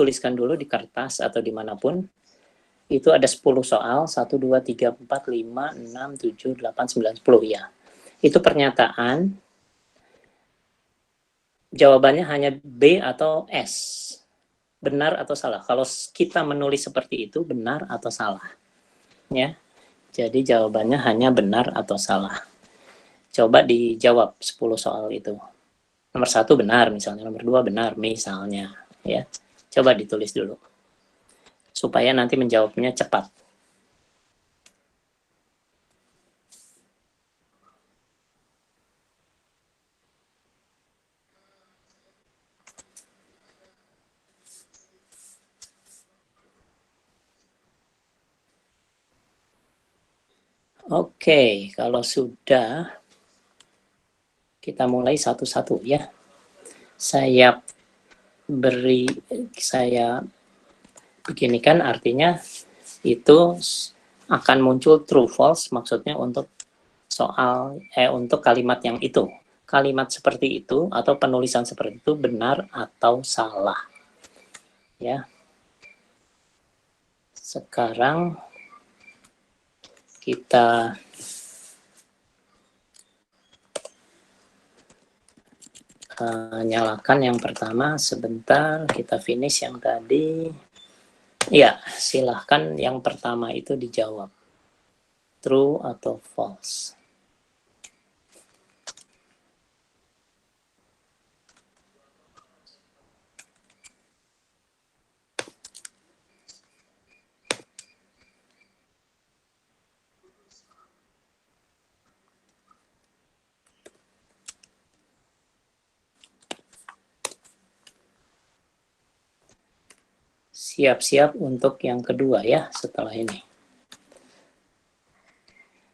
tuliskan dulu di kertas atau dimanapun. Itu ada 10 soal, 1, 2, 3, 4, 5, 6, 7, 8, 9, 10 ya. Itu pernyataan, jawabannya hanya B atau S. Benar atau salah. Kalau kita menulis seperti itu, benar atau salah. Ya. Jadi jawabannya hanya benar atau salah. Coba dijawab 10 soal itu. Nomor 1 benar misalnya, nomor 2 benar misalnya. Ya. Coba ditulis dulu. Supaya nanti menjawabnya cepat. Oke, kalau sudah, kita mulai satu-satu ya. Saya beginikan, artinya itu akan muncul true false, maksudnya untuk untuk kalimat yang itu. Kalimat seperti itu atau penulisan seperti itu benar atau salah. Ya. Sekarang kita nyalakan yang pertama sebentar, kita finish yang tadi. Ya, silahkan yang pertama itu dijawab. True atau false. Siap-siap untuk yang kedua ya setelah ini.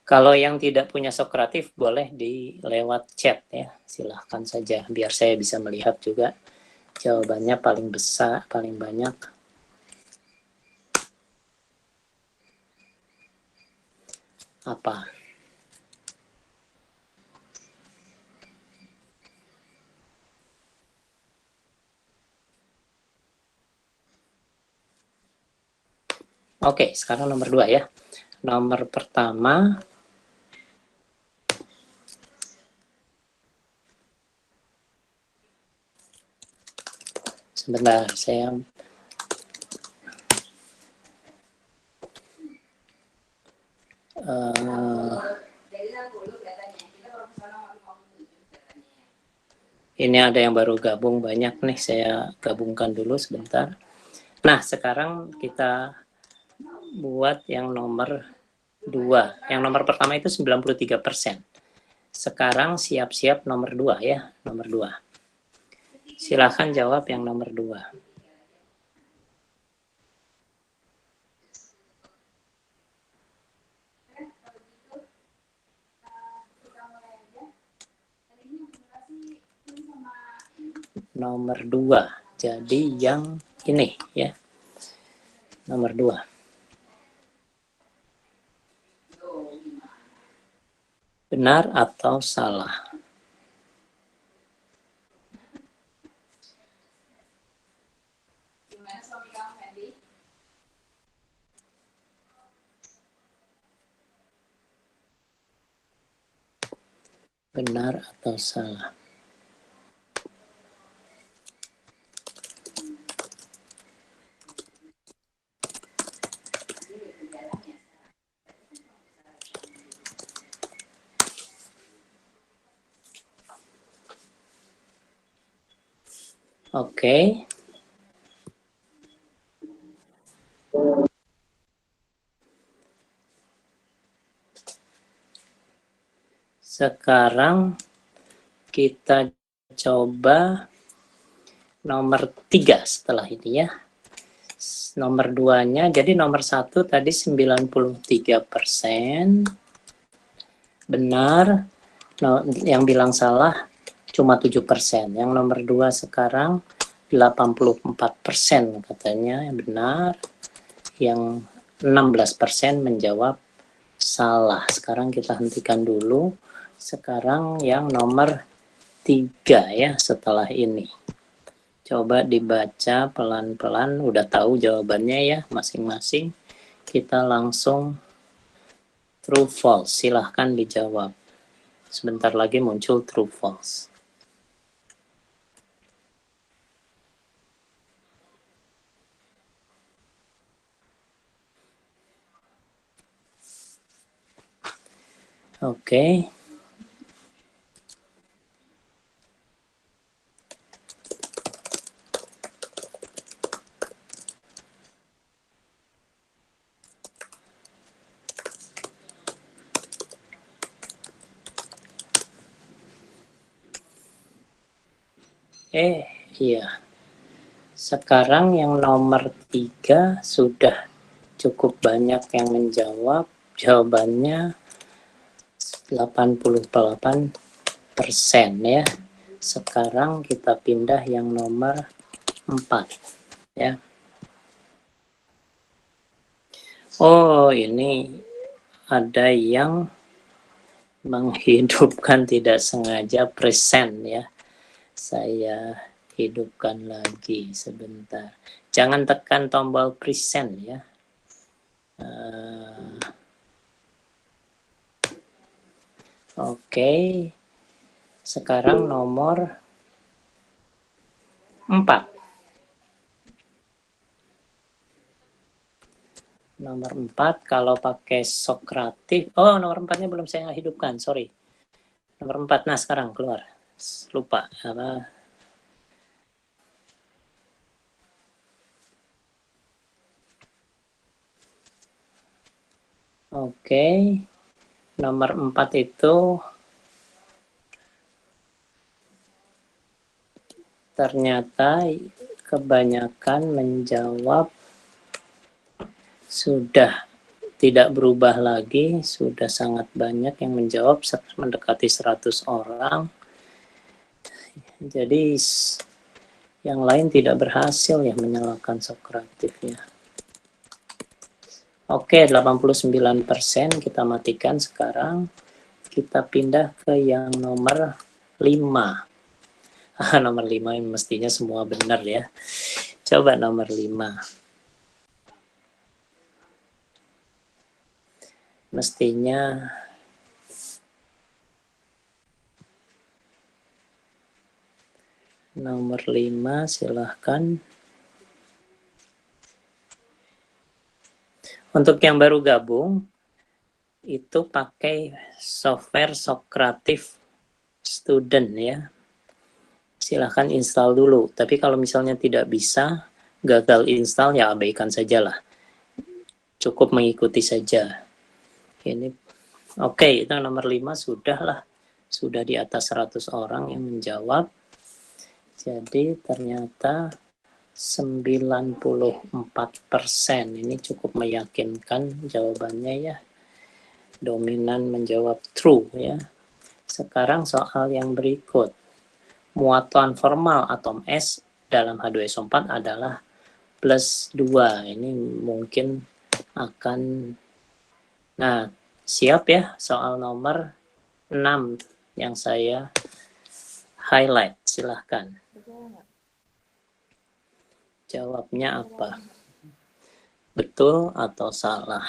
Kalau yang tidak punya Sokratif boleh di lewat chat ya, silahkan saja biar saya bisa melihat juga jawabannya paling besar, paling banyak. Apa? Oke, sekarang nomor 2 ya. Nomor pertama, sebentar, saya ini ada yang baru gabung banyak nih, saya gabungkan dulu sebentar. Nah, sekarang kita buat yang nomor 2. Yang nomor pertama itu 93%. Sekarang siap-siap nomor 2 ya, nomor 2. Silahkan jawab yang nomor 2. Nomor 2. Jadi yang ini ya. Nomor 2. Benar atau salah? Benar atau salah? Oke. Sekarang kita coba nomor 3 setelah ini ya. Nomor 2-nya, jadi nomor 1 tadi 93%. Benar. Yang bilang salah cuma 7%. Yang nomor 2 sekarang 84% katanya benar. Yang 16% menjawab salah. Sekarang kita hentikan dulu. Sekarang yang nomor 3 ya setelah ini. Coba dibaca pelan-pelan, udah tahu jawabannya ya masing-masing. Kita langsung true false, silahkan dijawab. Sebentar lagi muncul true false. Oke. Iya. Sekarang yang nomor 3 sudah cukup banyak yang menjawab. Jawabannya 88% ya. Sekarang kita pindah yang nomor 4 ya. Oh, ini ada yang menghidupkan tidak sengaja present ya. Saya hidupkan lagi sebentar. Jangan tekan tombol present ya. Oke. Sekarang nomor 4. Nomor 4 kalau pakai Sokratif. Oh, nomor 4-nya belum saya hidupkan, sorry. Nomor 4, nah sekarang keluar. Lupa apa. Oke. Nomor 4 itu ternyata kebanyakan menjawab sudah tidak berubah lagi, sudah sangat banyak yang menjawab, mendekati 100 orang. Jadi yang lain tidak berhasil ya menyalakan Sokratif ya. Oke, 89% kita matikan sekarang. Kita pindah ke yang nomor 5. Nomor 5 ini mestinya semua benar ya. Coba nomor 5. Mestinya nomor 5 silahkan. Untuk yang baru gabung, itu pakai software Sokratif Student ya. Silahkan install dulu. Tapi kalau misalnya tidak bisa, gagal install ya abaikan sajalah. Cukup mengikuti saja. Ini oke, itu nomor 5 sudah lah. Sudah di atas 100 orang yang menjawab. Jadi ternyata 94%. Ini cukup meyakinkan jawabannya ya. Dominan menjawab true ya. Sekarang soal yang berikut. Muatan formal atom S dalam H2SO4 adalah plus 2. Ini mungkin akan, nah siap ya soal nomor 6 yang saya highlight. Silahkan. Jawabnya apa? Betul atau salah?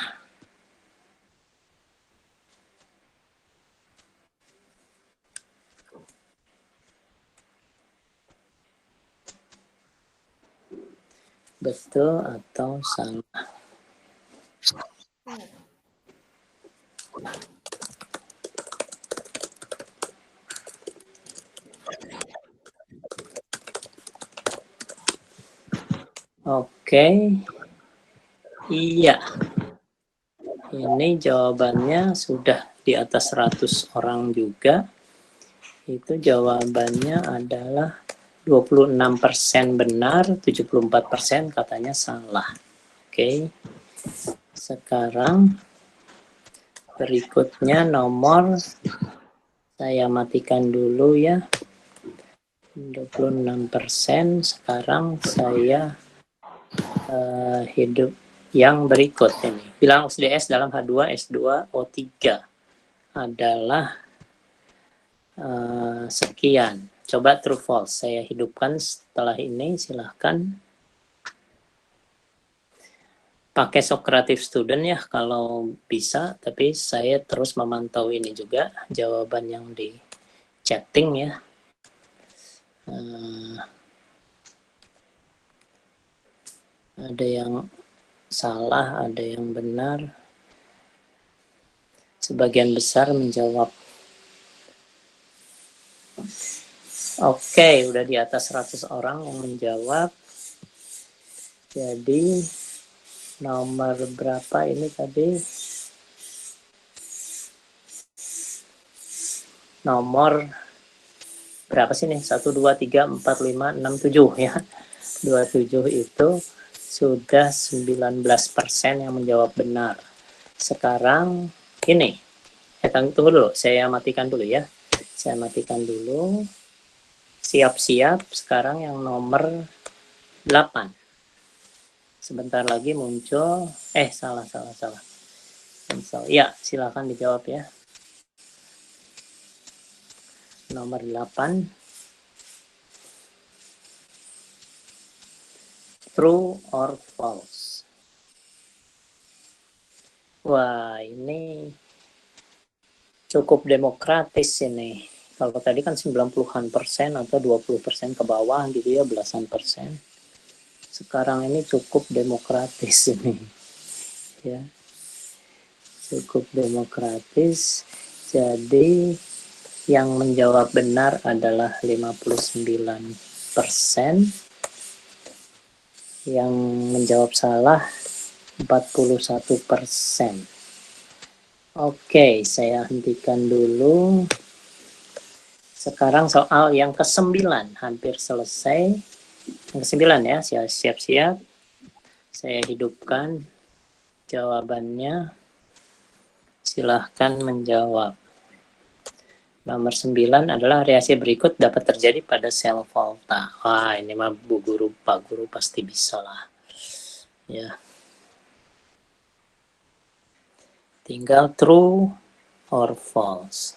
Betul atau salah? Oke. Iya. Ini jawabannya sudah di atas 100 orang juga. Itu jawabannya adalah 26% benar, 74% katanya salah. Oke. Sekarang berikutnya nomor, saya matikan dulu ya. 26%. Sekarang saya hidup yang berikut ini. Bilang SDS dalam H2, S2, O3 adalah sekian. Coba true false. Saya hidupkan setelah ini, silahkan. Pakai Socrative Student ya kalau bisa, tapi saya terus memantau ini juga, jawaban yang di chatting ya. Ada yang salah, ada yang benar. Sebagian besar menjawab. Oke, udah di atas 100 orang yang menjawab. Jadi nomor berapa ini tadi? Nomor berapa sih nih? 1, 2, 3, 4, 5, 6, 7 ya. 27 itu sudah 19% yang menjawab benar. Sekarang ini, tunggu dulu, saya matikan dulu ya. Saya matikan dulu. Siap-siap, sekarang yang nomor 8. Sebentar lagi muncul, salah. Ya, silakan dijawab ya. Nomor 8. True or false? Wah, ini cukup demokratis ini. Kalau tadi kan 90-an% atau 20% ke bawah gitu ya, belasan persen. Sekarang ini cukup demokratis ini. Ya. Cukup demokratis. Jadi yang menjawab benar adalah 59%. Yang menjawab salah 41%. Oke, saya hentikan dulu. Sekarang soal yang ke-9, hampir selesai. Yang ke-9 ya, siap-siap. Saya hidupkan jawabannya. Silahkan menjawab. Nomor 9 adalah reaksi berikut dapat terjadi pada sel volta. Wah, ini mah Bu Guru, Pak Guru pasti bisa lah. Ya. Tinggal true or false.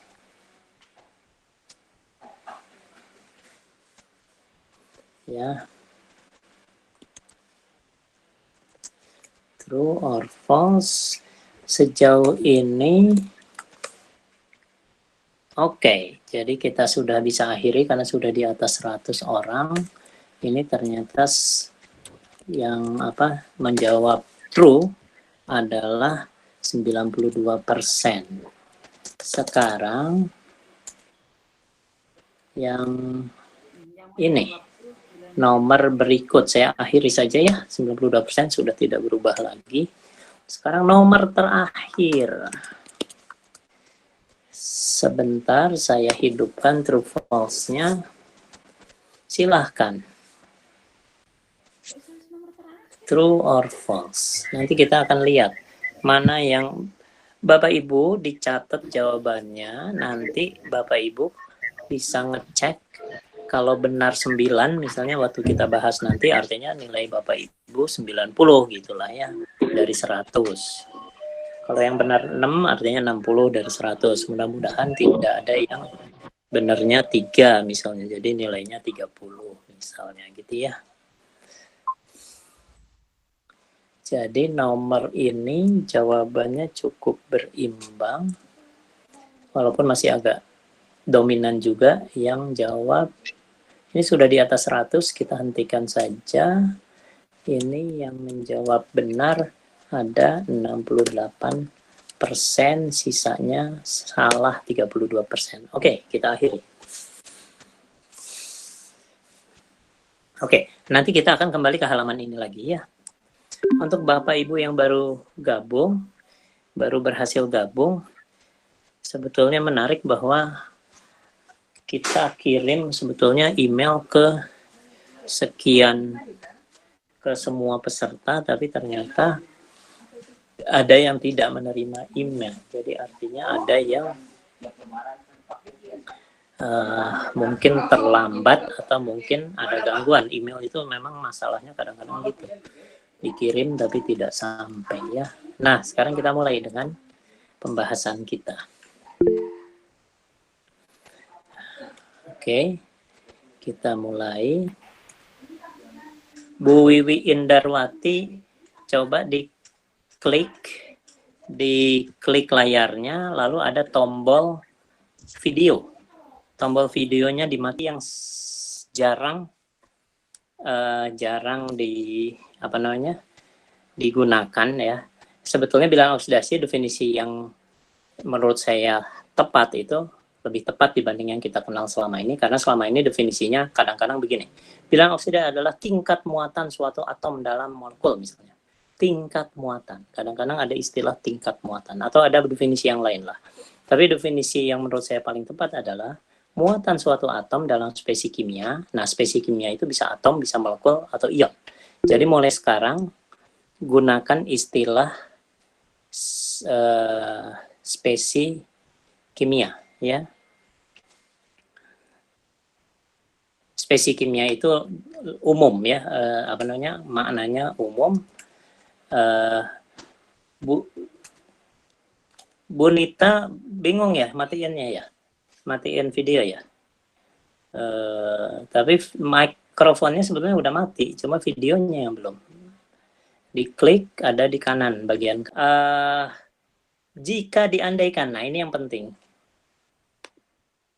Ya. True or false. Sejauh ini oke, jadi kita sudah bisa akhiri karena sudah di atas 100 orang. Ini ternyata yang menjawab true adalah 92%. Sekarang yang ini nomor berikut saya akhiri saja ya, 92% sudah tidak berubah lagi. Sekarang nomor terakhir. Sebentar saya hidupkan true false-nya. Silahkan. True or false. Nanti kita akan lihat mana yang Bapak Ibu dicatat jawabannya. Nanti Bapak Ibu bisa ngecek kalau benar 9 misalnya waktu kita bahas nanti artinya nilai Bapak Ibu 90 gitulah ya dari 100. Kalau yang benar 6 artinya 60 dari 100. Mudah-mudahan tidak ada yang benarnya 3 misalnya. Jadi nilainya 30 misalnya gitu ya. Jadi nomor ini jawabannya cukup berimbang. Walaupun masih agak dominan juga yang jawab. Ini sudah di atas 100, kita hentikan saja. Ini yang menjawab benar ada 68%, sisanya salah 32%. Oke, kita akhiri. Oke, nanti kita akan kembali ke halaman ini lagi ya. Untuk Bapak Ibu yang baru berhasil gabung, sebetulnya menarik bahwa kita kirim sebetulnya email ke semua peserta, tapi ternyata ada yang tidak menerima email. Jadi artinya ada yang mungkin terlambat atau mungkin ada gangguan. Email itu memang masalahnya kadang-kadang gitu. Dikirim tapi tidak sampai ya. Nah, sekarang kita mulai dengan pembahasan kita. Oke. Kita mulai. Bu Wiwi Indarwati, coba diklik layarnya, lalu ada tombol video. Tombol videonya dimati yang jarang digunakan ya. Sebetulnya bilangan oksidasi definisi yang menurut saya tepat itu lebih tepat dibanding yang kita kenal selama ini, karena selama ini definisinya kadang-kadang begini. Bilangan oksida adalah tingkat muatan suatu atom dalam molekul misalnya. Tingkat muatan. Kadang-kadang ada istilah tingkat muatan atau ada definisi yang lain lah. Tapi definisi yang menurut saya paling tepat adalah muatan suatu atom dalam spesies kimia. Nah, spesies kimia itu bisa atom, bisa molekul atau ion. Jadi mulai sekarang gunakan istilah spesies kimia ya. Spesies kimia itu umum ya, maknanya umum. Bu Nita bingung ya matiinnya ya, matiin video ya. Tapi mikrofonnya sebetulnya udah mati, cuma videonya yang belum. Diklik ada di kanan bagian. Jika diandaikan, nah ini yang penting.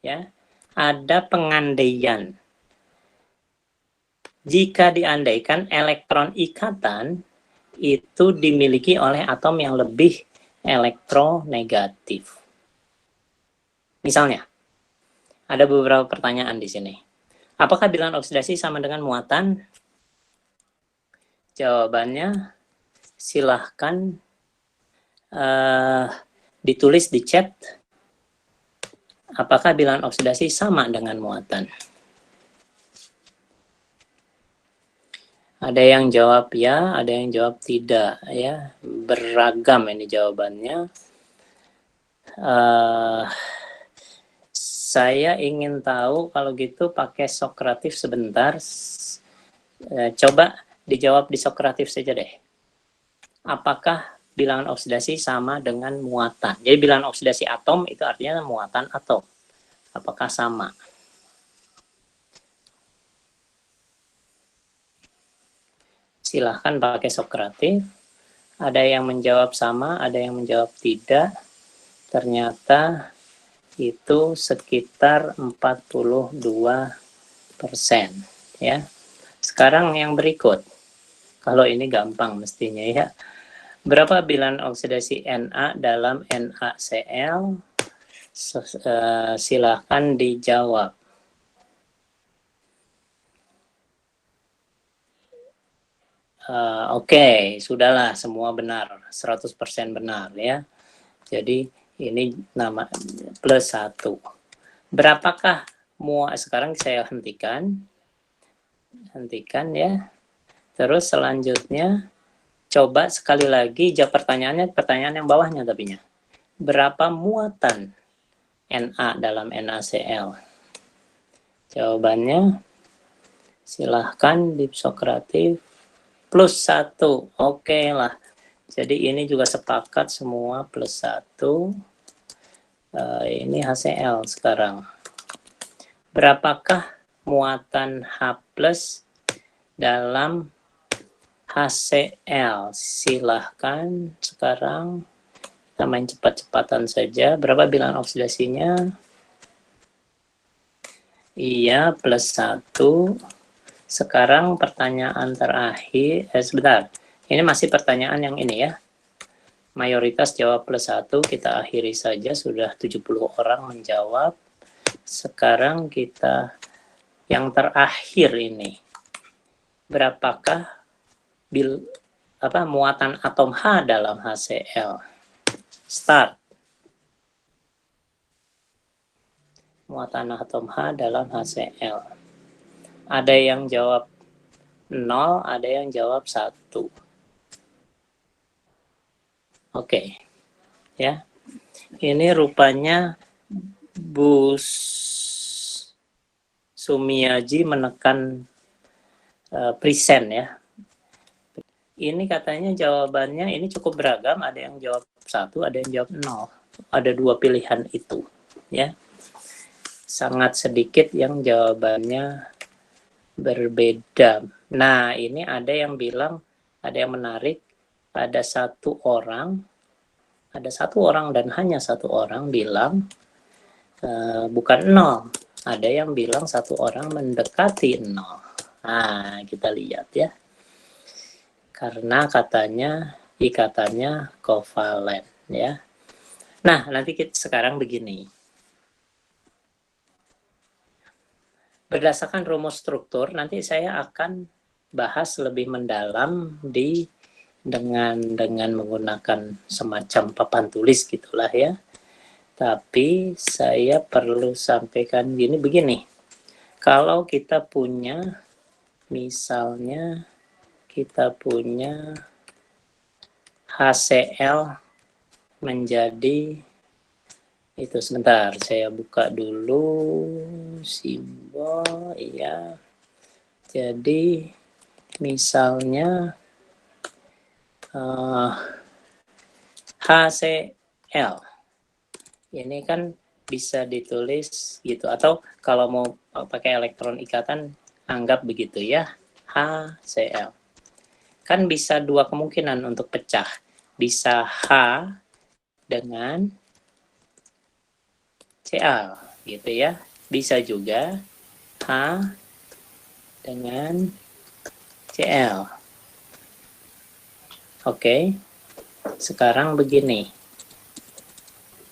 Ya, ada pengandaian. Jika diandaikan elektron ikatan itu dimiliki oleh atom yang lebih elektronegatif. Misalnya, ada beberapa pertanyaan di sini. Apakah bilangan oksidasi sama dengan muatan? Jawabannya silahkan ditulis di chat. Apakah bilangan oksidasi sama dengan muatan? Ada yang jawab ya, ada yang jawab tidak ya. Beragam ini jawabannya. Saya ingin tahu kalau gitu pakai Sokratif sebentar. Coba dijawab di Sokratif saja deh. Apakah bilangan oksidasi sama dengan muatan? Jadi bilangan oksidasi atom itu artinya muatan atom. Apakah sama? Silahkan pakai Sokratif. Ada yang menjawab sama, ada yang menjawab tidak. Ternyata itu sekitar 42%. Ya. Sekarang yang berikut. Kalau ini gampang mestinya ya. Berapa bilangan oksidasi Na dalam NaCl? Silahkan dijawab. Oke, sudahlah semua benar, 100% benar ya. Jadi ini nama plus 1. Berapakah sekarang saya hentikan ya. Terus selanjutnya coba sekali lagi jawab pertanyaan yang bawahnya tapinya. Berapa muatan Na dalam NaCl? Jawabannya silahkan di Sokratif plus 1. Oke lah. Jadi ini juga sepakat semua plus 1. Ini HCl sekarang. Berapakah muatan H plus dalam HCl? Silahkan sekarang kita main cepat-cepatan saja. Berapa bilangan oksidasinya? Iya, plus 1. Sekarang pertanyaan terakhir. Sebentar. Ini masih pertanyaan yang ini ya. Mayoritas jawab plus 1. Kita akhiri saja. Sudah 70 orang menjawab. Sekarang kita yang terakhir ini. Berapakah muatan atom H dalam HCl? Start. Muatan atom H dalam HCl. Ada yang jawab 0, ada yang jawab 1. Oke. Ya. Ini rupanya Bu Sumiyaji menekan present ya. Ini katanya jawabannya ini cukup beragam, ada yang jawab 1, ada yang jawab 0. Ada 2 pilihan itu, ya. Sangat sedikit yang jawabannya berbeda. Nah, ini ada yang bilang, ada yang menarik, ada satu orang dan hanya satu orang bilang bukan 0. Ada yang bilang satu orang mendekati 0. Nah, kita lihat ya. Karena katanya ikatannya kovalen ya. Nah, nanti sekarang begini. Berdasarkan rumus struktur, nanti saya akan bahas lebih mendalam dengan menggunakan semacam papan tulis gitulah ya. Tapi saya perlu sampaikan begini. Kalau kita punya, misalnya kita punya HCl menjadi itu, sebentar saya buka dulu simbol ya. Jadi misalnya HCl ini kan bisa ditulis gitu, atau kalau mau pakai elektron ikatan anggap begitu ya, HCl. Kan bisa dua kemungkinan untuk pecah, bisa H dengan Cl gitu ya, bisa juga H dengan Cl. Oke, sekarang begini,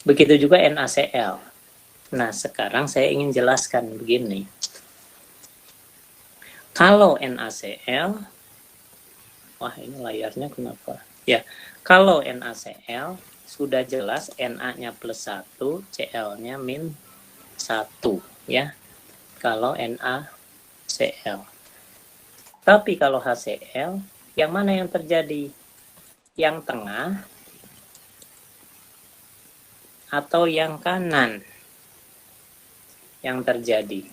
begitu juga NaCl. Nah, sekarang saya ingin jelaskan begini, kalau NaCl, wah ini layarnya kenapa ya, kalau NaCl sudah jelas Na-nya plus 1, Cl-nya min 1 ya, kalau NaCl. Tapi kalau HCl, yang mana yang terjadi? Yang tengah atau yang kanan yang terjadi?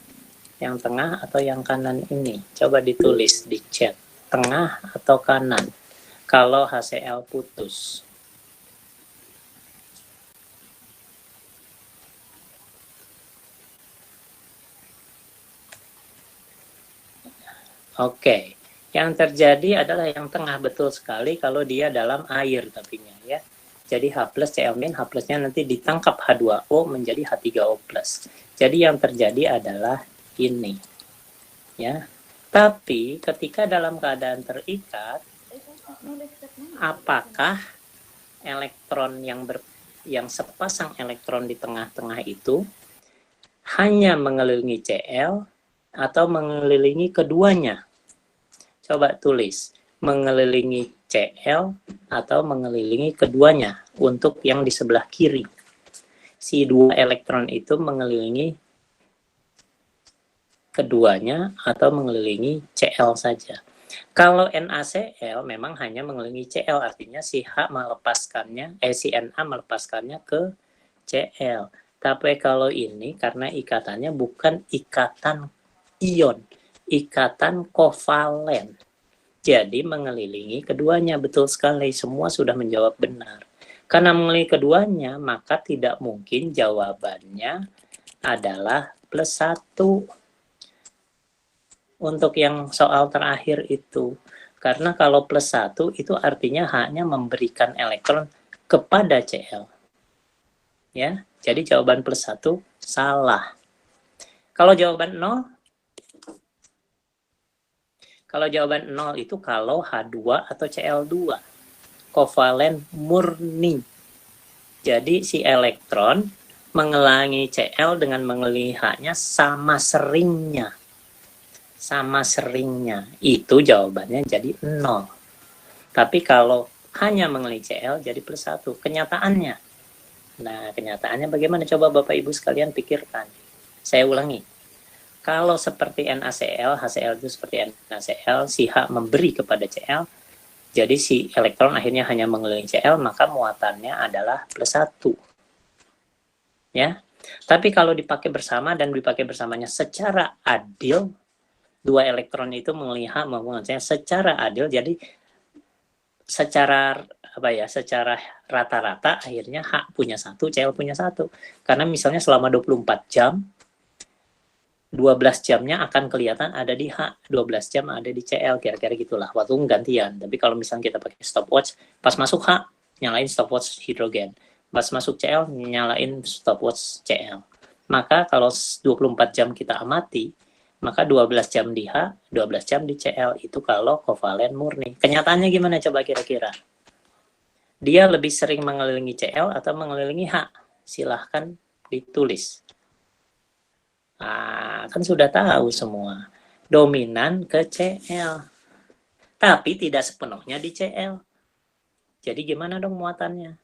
Yang tengah atau yang kanan ini? Coba ditulis di chat, tengah atau kanan kalau HCl putus. Oke, yang terjadi adalah yang tengah, betul sekali kalau dia dalam air tapinya ya. Jadi H plus Cl min, H plusnya nanti ditangkap H2O menjadi H3O plus. Jadi yang terjadi adalah ini ya. Tapi ketika dalam keadaan terikat, apakah elektron yang sepasang elektron di tengah-tengah itu hanya mengelilingi Cl atau mengelilingi keduanya? Coba tulis, mengelilingi Cl atau mengelilingi keduanya untuk yang di sebelah kiri. Si dua elektron itu mengelilingi keduanya atau mengelilingi Cl saja. Kalau NaCl memang hanya mengelilingi Cl, artinya si H melepaskannya, si Na melepaskannya ke Cl. Tapi kalau ini karena ikatannya bukan ikatan ion, ikatan kovalen. Jadi mengelilingi keduanya, betul sekali, semua sudah menjawab benar. Karena mengelilingi keduanya, maka tidak mungkin jawabannya adalah plus 1. Untuk yang soal terakhir itu. Karena kalau plus 1 itu artinya hanya memberikan elektron kepada Cl. Ya, jadi jawaban plus 1 salah. Kalau jawaban 0, itu kalau H2 atau Cl2. Kovalen murni. Jadi si elektron mengelilingi Cl dengan mengelilingi H-nya sama seringnya. Itu jawabannya jadi 0. Tapi kalau hanya mengelilingi Cl jadi plus 1 kenyataannya. Nah, kenyataannya bagaimana? Coba Bapak Ibu sekalian pikirkan. Saya ulangi. Kalau seperti NaCl, HCl itu seperti NaCl, si H memberi kepada Cl, jadi si elektron akhirnya hanya mengelilingi Cl, maka muatannya adalah plus 1. Ya. Tapi kalau dipakai bersama dan dipakai bersamanya secara adil, dua elektron itu melihat menggunakannya secara adil, jadi secara rata-rata akhirnya H punya 1, Cl punya 1. Karena misalnya selama 24 jam 12 jamnya akan kelihatan ada di H, 12 jam ada di CL, kira-kira gitulah. Waktu gantian. Tapi kalau misalnya kita pakai stopwatch, pas masuk H, nyalain stopwatch hidrogen. Pas masuk CL, nyalain stopwatch CL. Maka kalau 24 jam kita amati, maka 12 jam di H, 12 jam di CL. Itu kalau kovalen murni. Kenyataannya gimana coba kira-kira? Dia lebih sering mengelilingi CL atau mengelilingi H? Silahkan ditulis. Kan sudah tahu semua. Dominan ke CL. Tapi tidak sepenuhnya di CL. Jadi gimana dong muatannya?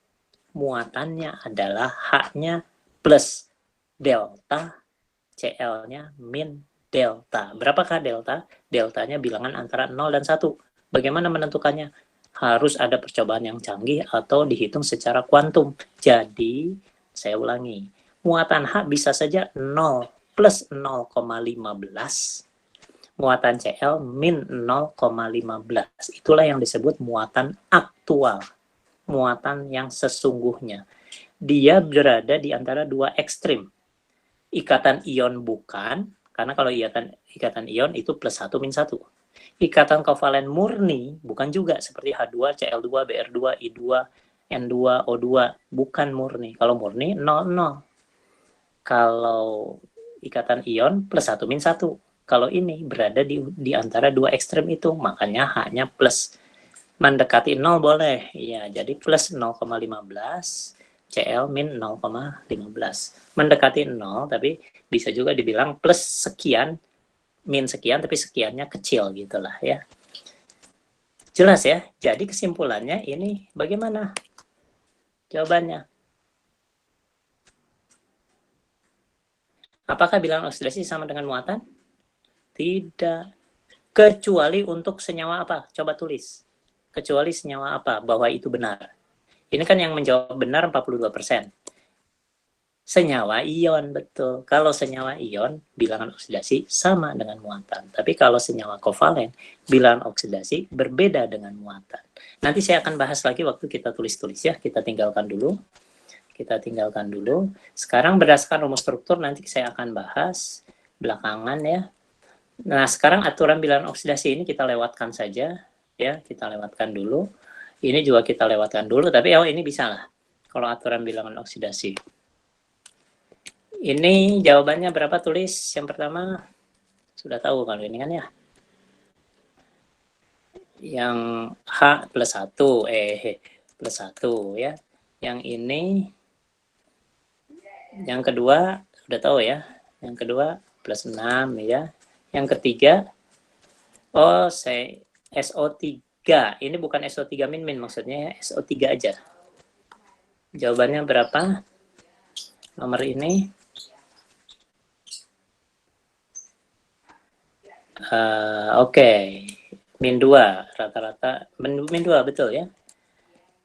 Muatannya adalah H-nya plus delta, CL-nya min delta. Berapakah delta? Deltanya bilangan antara 0 dan 1. Bagaimana menentukannya? Harus ada percobaan yang canggih atau dihitung secara kuantum. Jadi, saya ulangi. Muatan H bisa saja 0 plus 0,15, muatan CL min 0,15. Itulah yang disebut muatan aktual, muatan yang sesungguhnya. Dia berada di antara dua ekstrim. Ikatan ion bukan, karena kalau ikatan ion itu plus 1 min 1. Ikatan kovalen murni bukan juga, seperti H2, CL2, Br2, I2, N2, O2, bukan murni. Kalau murni 0, 0. Kalau ikatan ion plus 1 min 1. Kalau ini berada di antara dua ekstrem itu, makanya H-nya plus. Mendekati 0 boleh. Ya, jadi plus 0,15, CL min 0,15. Mendekati 0, tapi bisa juga dibilang plus sekian, min sekian, tapi sekiannya kecil gitulah ya. Jelas ya? Jadi kesimpulannya ini bagaimana? Jawabannya. Apakah bilangan oksidasi sama dengan muatan? Tidak. Kecuali untuk senyawa apa? Coba tulis. Kecuali senyawa apa? Bahwa itu benar. Ini kan yang menjawab benar 42%. Senyawa ion, betul. Kalau senyawa ion, bilangan oksidasi sama dengan muatan. Tapi kalau senyawa kovalen, bilangan oksidasi berbeda dengan muatan. Nanti saya akan bahas lagi waktu kita tulis-tulis ya. Kita tinggalkan dulu. Sekarang berdasarkan rumus struktur nanti saya akan bahas belakangan ya. Nah, sekarang aturan bilangan oksidasi ini kita lewatkan saja ya, kita lewatkan dulu. Ini juga kita lewatkan dulu, tapi ini bisa lah kalau aturan bilangan oksidasi. Ini jawabannya berapa, tulis. Yang pertama sudah tahu kalau ini kan ya. Yang H plus 1, plus 1 ya. Yang ini, yang kedua sudah tahu ya. Yang kedua plus 6 ya. Yang ketiga, SO3. Ini bukan SO3 min maksudnya, SO3 aja. Jawabannya berapa? Nomor ini. Oke. Min 2 rata-rata. Min 2 betul ya.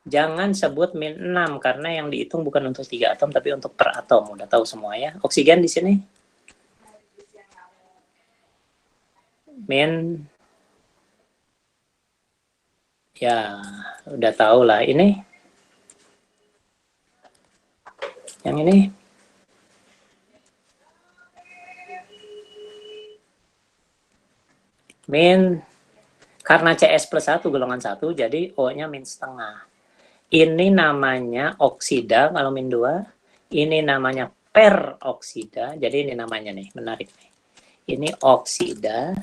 Jangan sebut min 6 karena yang dihitung bukan untuk 3 atom tapi untuk per atom. Udah tahu semua ya. Oksigen di sini. Min, ya udah tahu lah ini. Yang ini. Min, karena CS plus 1 golongan 1 jadi O-nya min setengah. Ini namanya oksida kalau min 2. Ini namanya peroksida. Jadi ini namanya nih, menarik nih. Ini oksida.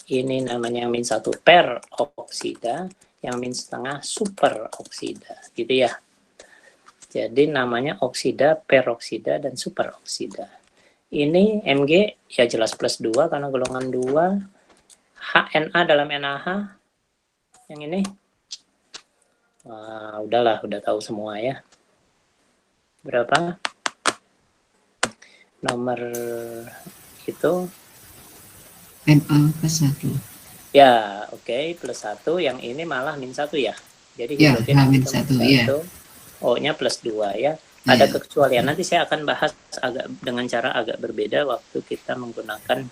Ini namanya yang min 1 peroksida. Yang min setengah superoksida. Gitu ya. Jadi namanya oksida, peroksida, dan superoksida. Ini Mg ya jelas plus 2 karena golongan 2. HNA dalam NaH. Yang ini. Udahlah, udah tahu semua ya. Berapa? Nomor itu. Na plus 1. Ya, oke, plus 1. Yang ini malah min 1 ya. Jadi ya, min 1, ya. O-nya plus 2 ya. Ada kekecualian. Nanti saya akan bahas dengan cara agak berbeda waktu kita menggunakan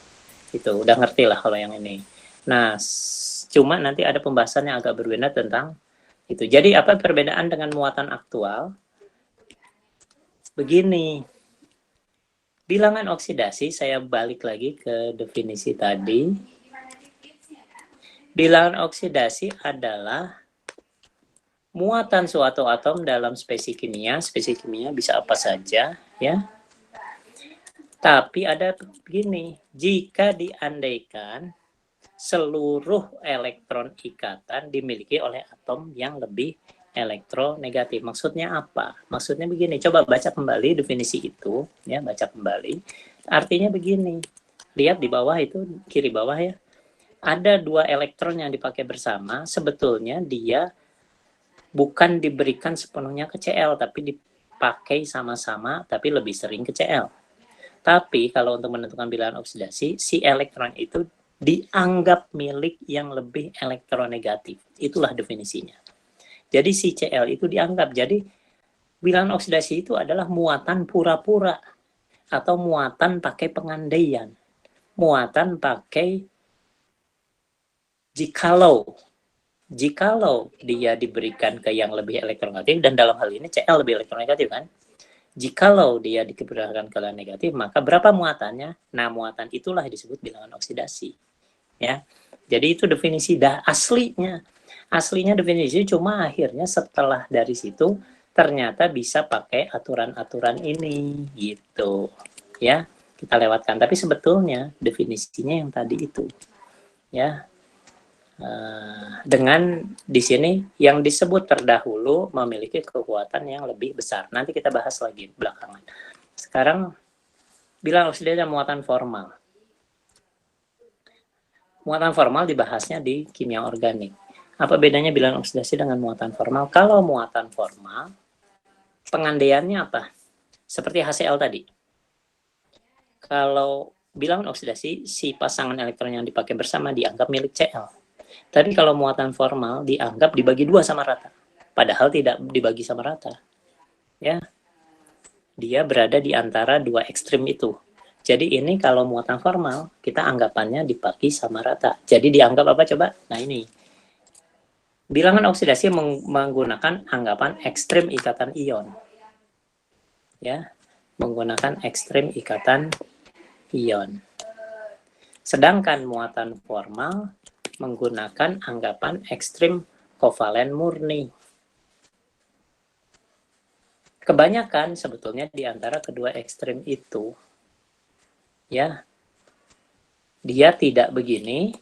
itu. Udah ngerti lah kalau yang ini. Nah, cuma nanti ada pembahasan yang agak berbeda tentang itu. Jadi apa perbedaan dengan muatan aktual? Begini. Bilangan oksidasi, saya balik lagi ke definisi tadi. Bilangan oksidasi adalah muatan suatu atom dalam spesies kimia. Spesies kimia bisa apa saja, ya. Tapi ada begini, jika diandaikan seluruh elektron ikatan dimiliki oleh atom yang lebih elektronegatif. Maksudnya apa? Maksudnya begini, coba baca kembali definisi itu, ya, baca kembali. Artinya begini, lihat di bawah itu, kiri bawah ya, ada dua elektron yang dipakai bersama, sebetulnya dia bukan diberikan sepenuhnya ke Cl, tapi dipakai sama-sama, tapi lebih sering ke Cl. Tapi kalau untuk menentukan bilangan oksidasi, si elektron itu dianggap milik yang lebih elektronegatif. Itulah definisinya. Jadi si Cl itu dianggap. Jadi bilangan oksidasi itu adalah muatan pura-pura atau muatan pakai pengandaian. Muatan pakai jikalau dia diberikan ke yang lebih elektronegatif, dan dalam hal ini Cl lebih elektronegatif kan? Jikalau dia diberikan ke negatif, maka berapa muatannya? Nah, muatan itulah disebut bilangan oksidasi. Ya, jadi itu definisi aslinya. Aslinya definisi, cuma akhirnya setelah dari situ ternyata bisa pakai aturan-aturan ini gitu. Ya, kita lewatkan. Tapi sebetulnya definisinya yang tadi itu. Ya, dengan di sini yang disebut terdahulu memiliki kekuatan yang lebih besar. Nanti kita bahas lagi belakangan. Sekarang bilangan oksidasi dan muatan formal. Muatan formal dibahasnya di kimia organik. Apa bedanya bilangan oksidasi dengan muatan formal? Kalau muatan formal, pengandaiannya apa? Seperti HCl tadi. Kalau bilangan oksidasi, si pasangan elektron yang dipakai bersama dianggap milik Cl. Tapi kalau muatan formal dianggap dibagi dua sama rata. Padahal tidak dibagi sama rata. Ya, dia berada di antara dua ekstrim itu. Jadi ini kalau muatan formal, kita anggapannya dibagi sama rata. Jadi dianggap apa coba? Nah ini. Bilangan oksidasi menggunakan anggapan ekstrim ikatan ion. Ya, menggunakan ekstrim ikatan ion. Sedangkan muatan formal menggunakan anggapan ekstrim kovalen murni. Kebanyakan sebetulnya di antara kedua ekstrim itu, ya, dia tidak begini,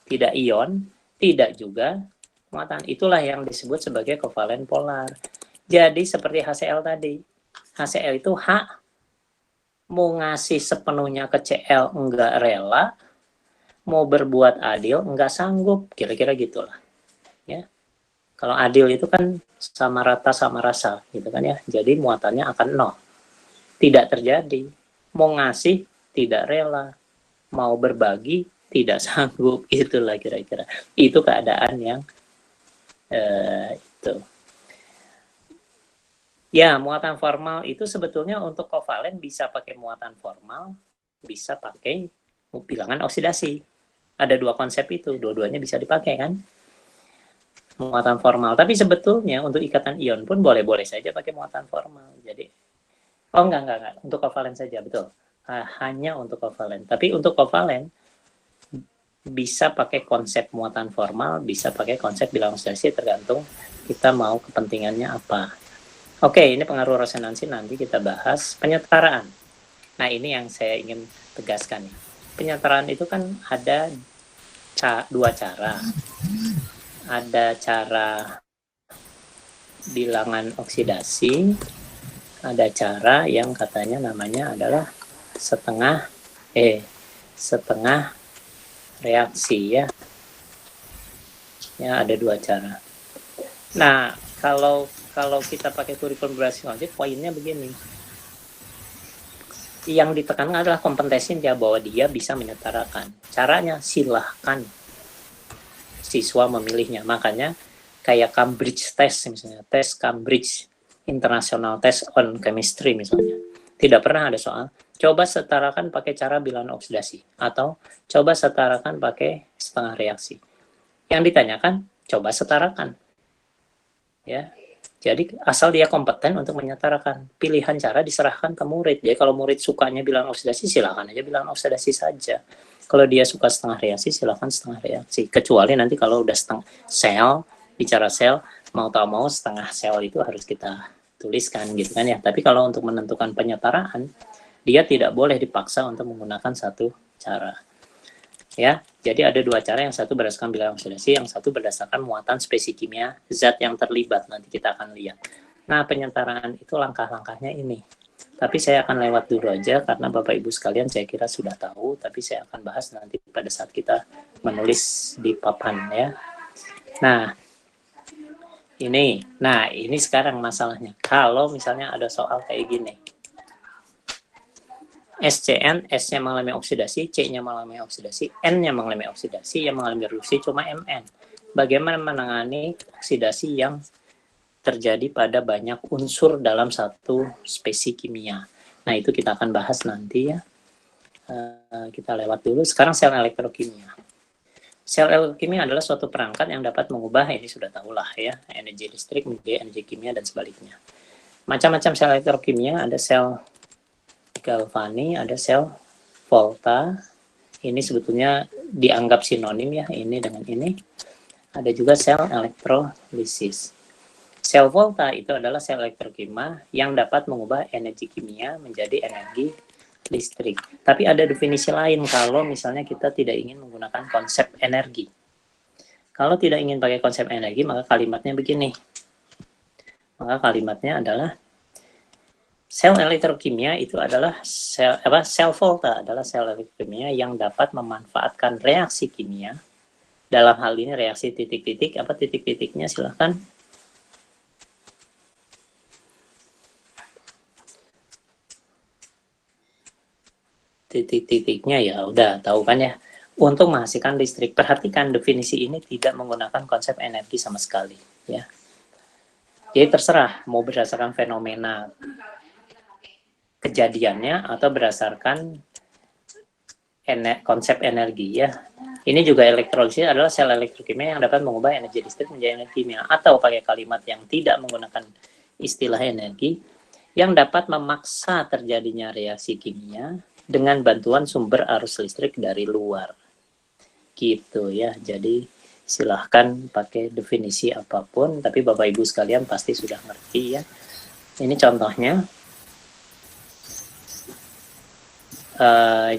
tidak ion, tidak juga muatan. Itulah yang disebut sebagai kovalen polar. Jadi seperti HCl tadi, HCl itu H mau ngasih sepenuhnya ke Cl enggak rela, mau berbuat adil enggak sanggup, kira-kira gitulah. Ya. Kalau adil itu kan sama rata sama rasa, gitu kan ya. Jadi muatannya akan 0. Tidak terjadi. Mau ngasih tidak rela, mau berbagi tidak sanggup, itulah kira-kira. Itu keadaan yang itu. Ya, muatan formal itu sebetulnya untuk kovalen bisa pakai muatan formal, bisa pakai bilangan oksidasi. Ada dua konsep itu, dua-duanya bisa dipakai kan? Muatan formal. Tapi sebetulnya untuk ikatan ion pun boleh-boleh saja pakai muatan formal. Jadi, oh enggak. Untuk kovalen saja, betul. Hanya untuk kovalen. Tapi untuk kovalen, bisa pakai konsep muatan formal, bisa pakai konsep bilangan oksidasi, tergantung kita mau kepentingannya apa. Oke, ini pengaruh resonansi nanti kita bahas. Penyetaraan. Nah, ini yang saya ingin tegaskan. Penyetaraan itu kan ada dua cara. Ada cara bilangan oksidasi, ada cara yang katanya namanya adalah setengah reaksi ya. Ya, ada dua cara. Nah, kalau kita pakai kurikulum berbasis konsep, poinnya begini. Yang ditekankan adalah kompetensi dia, bahwa dia bisa menyetarakan. Caranya silahkan siswa memilihnya. Makanya kayak Cambridge Test misalnya, tes Cambridge International Test on Chemistry misalnya. Tidak pernah ada soal, coba setarakan pakai cara bilangan oksidasi, atau coba setarakan pakai setengah reaksi. Yang ditanyakan, coba setarakan. Ya. Jadi asal dia kompeten untuk menyetarakan, pilihan cara diserahkan ke murid. Jadi kalau murid sukanya bilang oksidasi, silakan aja bilang oksidasi saja. Kalau dia suka setengah reaksi, silakan setengah reaksi. Kecuali nanti kalau udah setengah sel, bicara sel, mau tak mau setengah sel itu harus kita tuliskan gitu kan ya. Tapi kalau untuk menentukan penyetaraan, dia tidak boleh dipaksa untuk menggunakan satu cara. Ya, jadi ada dua cara, yang satu berdasarkan bilangan oksidasi, yang satu berdasarkan muatan spesies kimia zat yang terlibat. Nanti kita akan lihat. Nah, penyetaraan itu langkah-langkahnya ini. Tapi saya akan lewat dulu aja karena Bapak Ibu sekalian saya kira sudah tahu, tapi saya akan bahas nanti pada saat kita menulis di papan ya. Nah, ini sekarang masalahnya. Kalau misalnya ada soal kayak gini. SCN, S-nya mengalami oksidasi, C-nya mengalami oksidasi, N-nya mengalami oksidasi, yang mengalami reduksi cuma Mn. Bagaimana menangani oksidasi yang terjadi pada banyak unsur dalam satu spesies kimia. Nah, itu kita akan bahas nanti ya. Kita lewat dulu. Sekarang sel elektrokimia. Sel elektrokimia adalah suatu perangkat yang dapat mengubah, ini sudah tahulah ya, energi listrik menjadi energi kimia dan sebaliknya. Macam-macam sel elektrokimia, ada sel Galvani, ada sel Volta. Ini sebetulnya dianggap sinonim ya, ini dengan ini. Ada juga sel elektrolisis. Sel Volta itu adalah sel elektrokimia yang dapat mengubah energi kimia menjadi energi listrik. Tapi ada definisi lain kalau misalnya kita tidak ingin menggunakan konsep energi. Kalau tidak ingin pakai konsep energi, maka kalimatnya begini. Maka kalimatnya adalah sel elektrokimia itu adalah sel Volta adalah sel elektrokimia yang dapat memanfaatkan reaksi kimia. Dalam hal ini reaksi titik-titik, apa titik-titiknya silahkan. Titik-titiknya ya udah tahu kan ya. Untuk menghasilkan listrik, perhatikan definisi ini tidak menggunakan konsep energi sama sekali ya. Jadi terserah mau berdasarkan fenomena kejadiannya atau berdasarkan konsep energi ya. Ini juga elektrolisis adalah sel elektrokimia yang dapat mengubah energi listrik menjadi energi kimia, atau pakai kalimat yang tidak menggunakan istilah energi, yang dapat memaksa terjadinya reaksi kimia dengan bantuan sumber arus listrik dari luar. Gitu ya. Jadi silahkan pakai definisi apapun, tapi Bapak Ibu sekalian pasti sudah ngerti ya. Ini contohnya.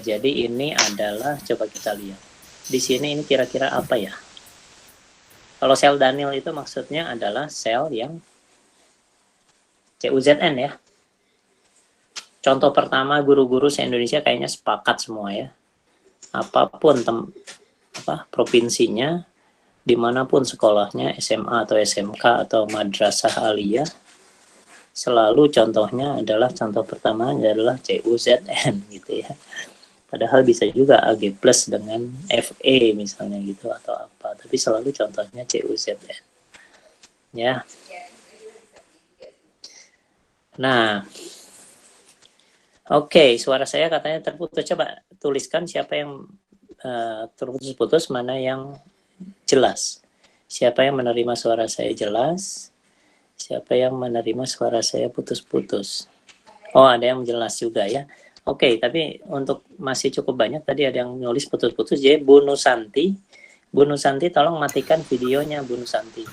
Jadi ini adalah, coba kita lihat. Di sini ini kira-kira apa ya? Kalau sel Daniel itu maksudnya adalah sel yang CuZN ya. Contoh pertama guru-guru se-Indonesia kayaknya sepakat semua ya. Apapun provinsinya, dimanapun sekolahnya, SMA atau SMK atau madrasah aliyah, selalu contohnya adalah, contoh pertama adalah CuZN gitu ya. Padahal bisa juga Ag plus dengan Fe misalnya gitu atau apa, tapi selalu contohnya CuZN ya. Nah, oke, suara saya katanya terputus. Coba tuliskan siapa yang terputus-putus, mana yang jelas. Siapa yang menerima suara saya jelas? Siapa yang menerima suara saya putus-putus? Oh, ada yang jelas juga ya. Oke, tapi untuk masih cukup banyak, tadi ada yang nulis putus-putus. Jadi Bu Nusanti, tolong matikan videonya Bu Nusanti.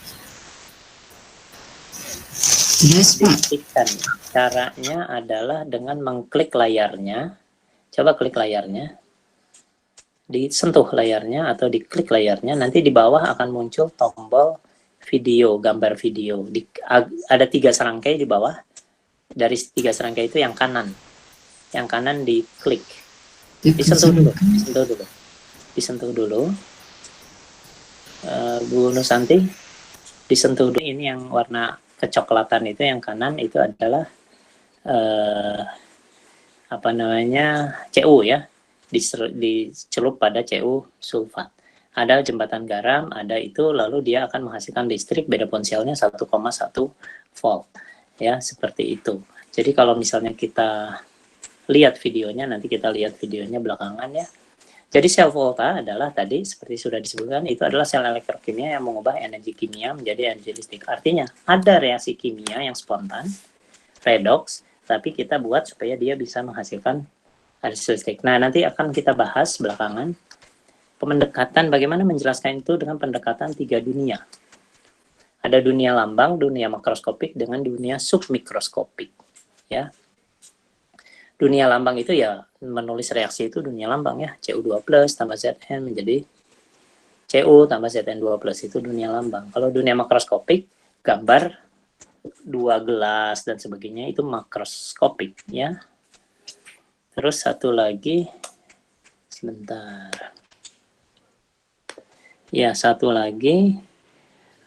Yes, Pak. Matikan. Caranya adalah dengan mengklik layarnya. Coba klik layarnya. Disentuh layarnya atau diklik layarnya, nanti di bawah akan muncul tombol video, gambar video. Ada 3 serangkai di bawah. Dari 3 serangkai itu yang kanan. Yang kanan diklik. Disentuh dulu. Bu Nusanti, disentuh dulu. Ini yang warna kecoklatan itu, yang kanan itu adalah Cu ya. Dicelup pada Cu sulfat. Ada jembatan garam, ada itu, lalu dia akan menghasilkan listrik, beda potensialnya 1,1 volt. Ya, seperti itu. Jadi kalau misalnya kita lihat videonya, nanti kita lihat videonya belakangan ya. Jadi sel volta adalah tadi seperti sudah disebutkan, itu adalah sel elektrokimia yang mengubah energi kimia menjadi energi listrik. Artinya ada reaksi kimia yang spontan, redox, tapi kita buat supaya dia bisa menghasilkan energi listrik. Nah, nanti akan kita bahas belakangan pendekatan bagaimana menjelaskan itu dengan pendekatan 3 dunia. Ada dunia lambang, dunia makroskopik, dengan dunia submikroskopik. Ya, dunia lambang itu ya menulis reaksi itu dunia lambang ya, Cu2 plus tambah Zn menjadi Cu tambah Zn2 plus itu dunia lambang. Kalau dunia makroskopik, gambar 2 gelas dan sebagainya itu makroskopik ya. Terus satu lagi, sebentar. Ya, satu lagi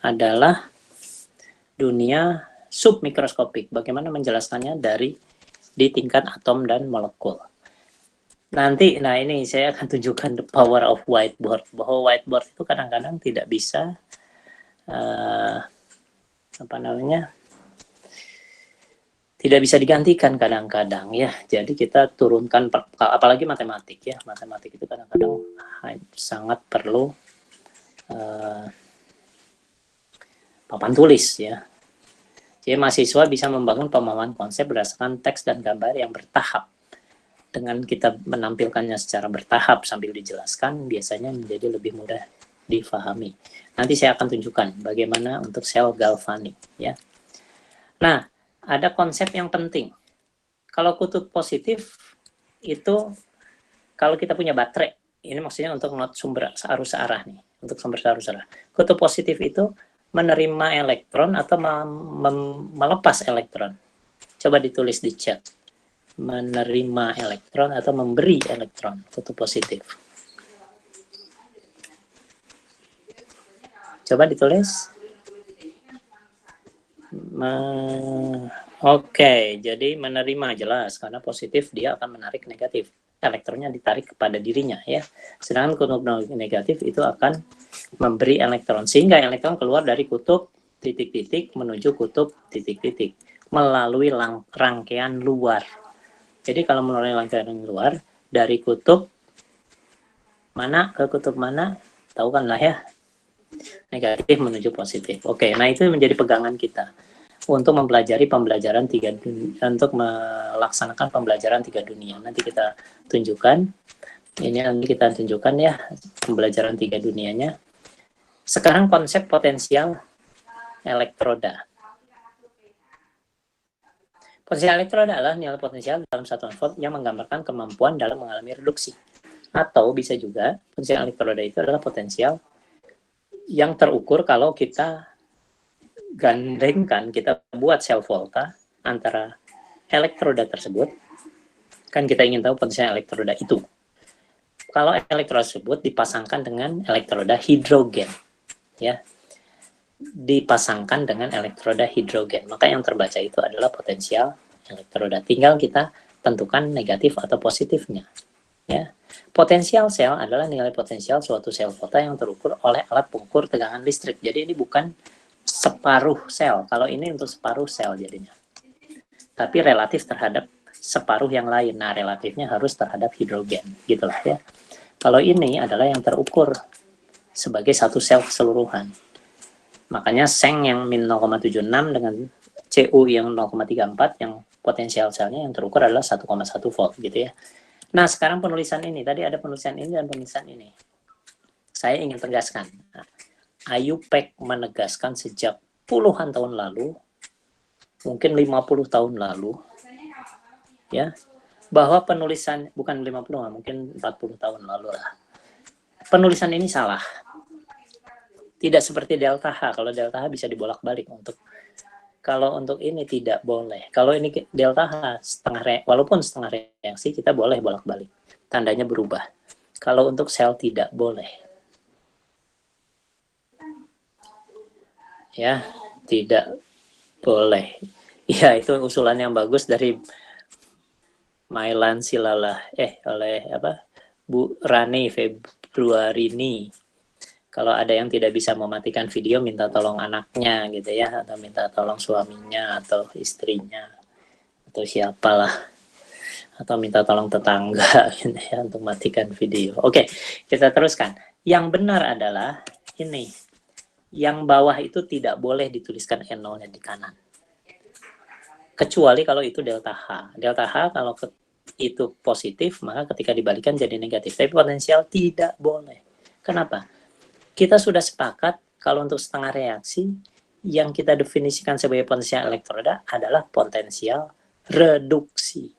adalah dunia submikroskopik. Bagaimana menjelaskannya di tingkat atom dan molekul. Nanti, nah ini saya akan tunjukkan the power of whiteboard. Bahwa whiteboard itu kadang-kadang tidak bisa tidak bisa digantikan kadang-kadang ya. Jadi kita turunkan, apalagi matematik ya. Matematik itu kadang-kadang sangat perlu papan tulis ya. Jadi mahasiswa bisa membangun pemahaman konsep berdasarkan teks dan gambar yang bertahap. Dengan kita menampilkannya secara bertahap sambil dijelaskan, biasanya menjadi lebih mudah difahami. Nanti saya akan tunjukkan bagaimana untuk sel galvanik ya. Nah, ada konsep yang penting. Kalau kutub positif itu kalau kita punya baterai, ini maksudnya untuk not sumber arus arah nih, untuk sumber arus arah. Kutub positif itu menerima elektron atau melepas elektron. Coba ditulis di chat. Menerima elektron atau memberi elektron, kutub positif. Coba ditulis. Oke, jadi menerima jelas karena positif dia akan menarik negatif. Elektronnya ditarik kepada dirinya ya. Sedangkan kutub negatif itu akan memberi elektron sehingga elektron keluar dari kutub titik-titik menuju kutub titik-titik melalui rangkaian luar. Jadi kalau melalui rangkaian luar dari kutub mana ke kutub mana, tahu kan lah ya, negatif menuju positif. Oke, nah itu menjadi pegangan kita untuk mempelajari pembelajaran untuk melaksanakan pembelajaran 3 dunia. Nanti kita tunjukkan, ini nanti kita tunjukkan ya pembelajaran 3 dunianya. Sekarang konsep potensial elektroda. Potensial elektroda adalah nilai potensial dalam satuan volt yang menggambarkan kemampuan dalam mengalami reduksi. Atau bisa juga potensial elektroda itu adalah potensial yang terukur kalau kita gandengkan, kita buat sel volta antara elektroda tersebut. Kan kita ingin tahu potensial elektroda itu. Kalau elektroda tersebut dipasangkan dengan elektroda hidrogen, ya, dipasangkan dengan elektroda hidrogen, maka yang terbaca itu adalah potensial elektroda. Tinggal kita tentukan negatif atau positifnya. Ya, potensial sel adalah nilai potensial suatu sel volta yang terukur oleh alat pengukur tegangan listrik. Jadi ini bukan separuh sel. Kalau ini untuk separuh sel jadinya. Tapi relatif terhadap separuh yang lain. Nah, relatifnya harus terhadap hidrogen, gitulah ya. Kalau ini adalah yang terukur sebagai satu sel keseluruhan. Makanya seng yang min 0,76 dengan Cu yang 0,34 yang potensial selnya yang terukur adalah 1,1 volt gitu ya. Nah, sekarang penulisan ini, tadi ada penulisan ini dan penulisan ini. Saya ingin tegaskan. IUPAC menegaskan sejak puluhan tahun lalu, mungkin 50 tahun lalu, ya, bahwa penulisan, bukan 50, mungkin 40 tahun lalu lah. Penulisan ini salah. Tidak seperti delta H. Kalau delta H bisa dibolak-balik kalau untuk ini tidak boleh. Kalau ini delta H walaupun setengah reaksi kita boleh bolak-balik. Tandanya berubah. Kalau untuk sel tidak boleh. Ya, tidak boleh. Ya, itu usulan yang bagus dari Mailan Silalah oleh Bu Rani Februarini. Kalau ada yang tidak bisa mematikan video, minta tolong anaknya gitu ya, atau minta tolong suaminya atau istrinya atau siapalah. atau minta tolong tetangga gitu ya, untuk matikan video. Oke, kita teruskan. Yang benar adalah ini. Yang bawah itu tidak boleh dituliskan N0-nya di kanan. Kecuali kalau itu delta H. Delta H kalau itu positif, maka ketika dibalikan jadi negatif. Tapi potensial tidak boleh. Kenapa? Kita sudah sepakat kalau untuk setengah reaksi, yang kita definisikan sebagai potensial elektroda adalah potensial reduksi.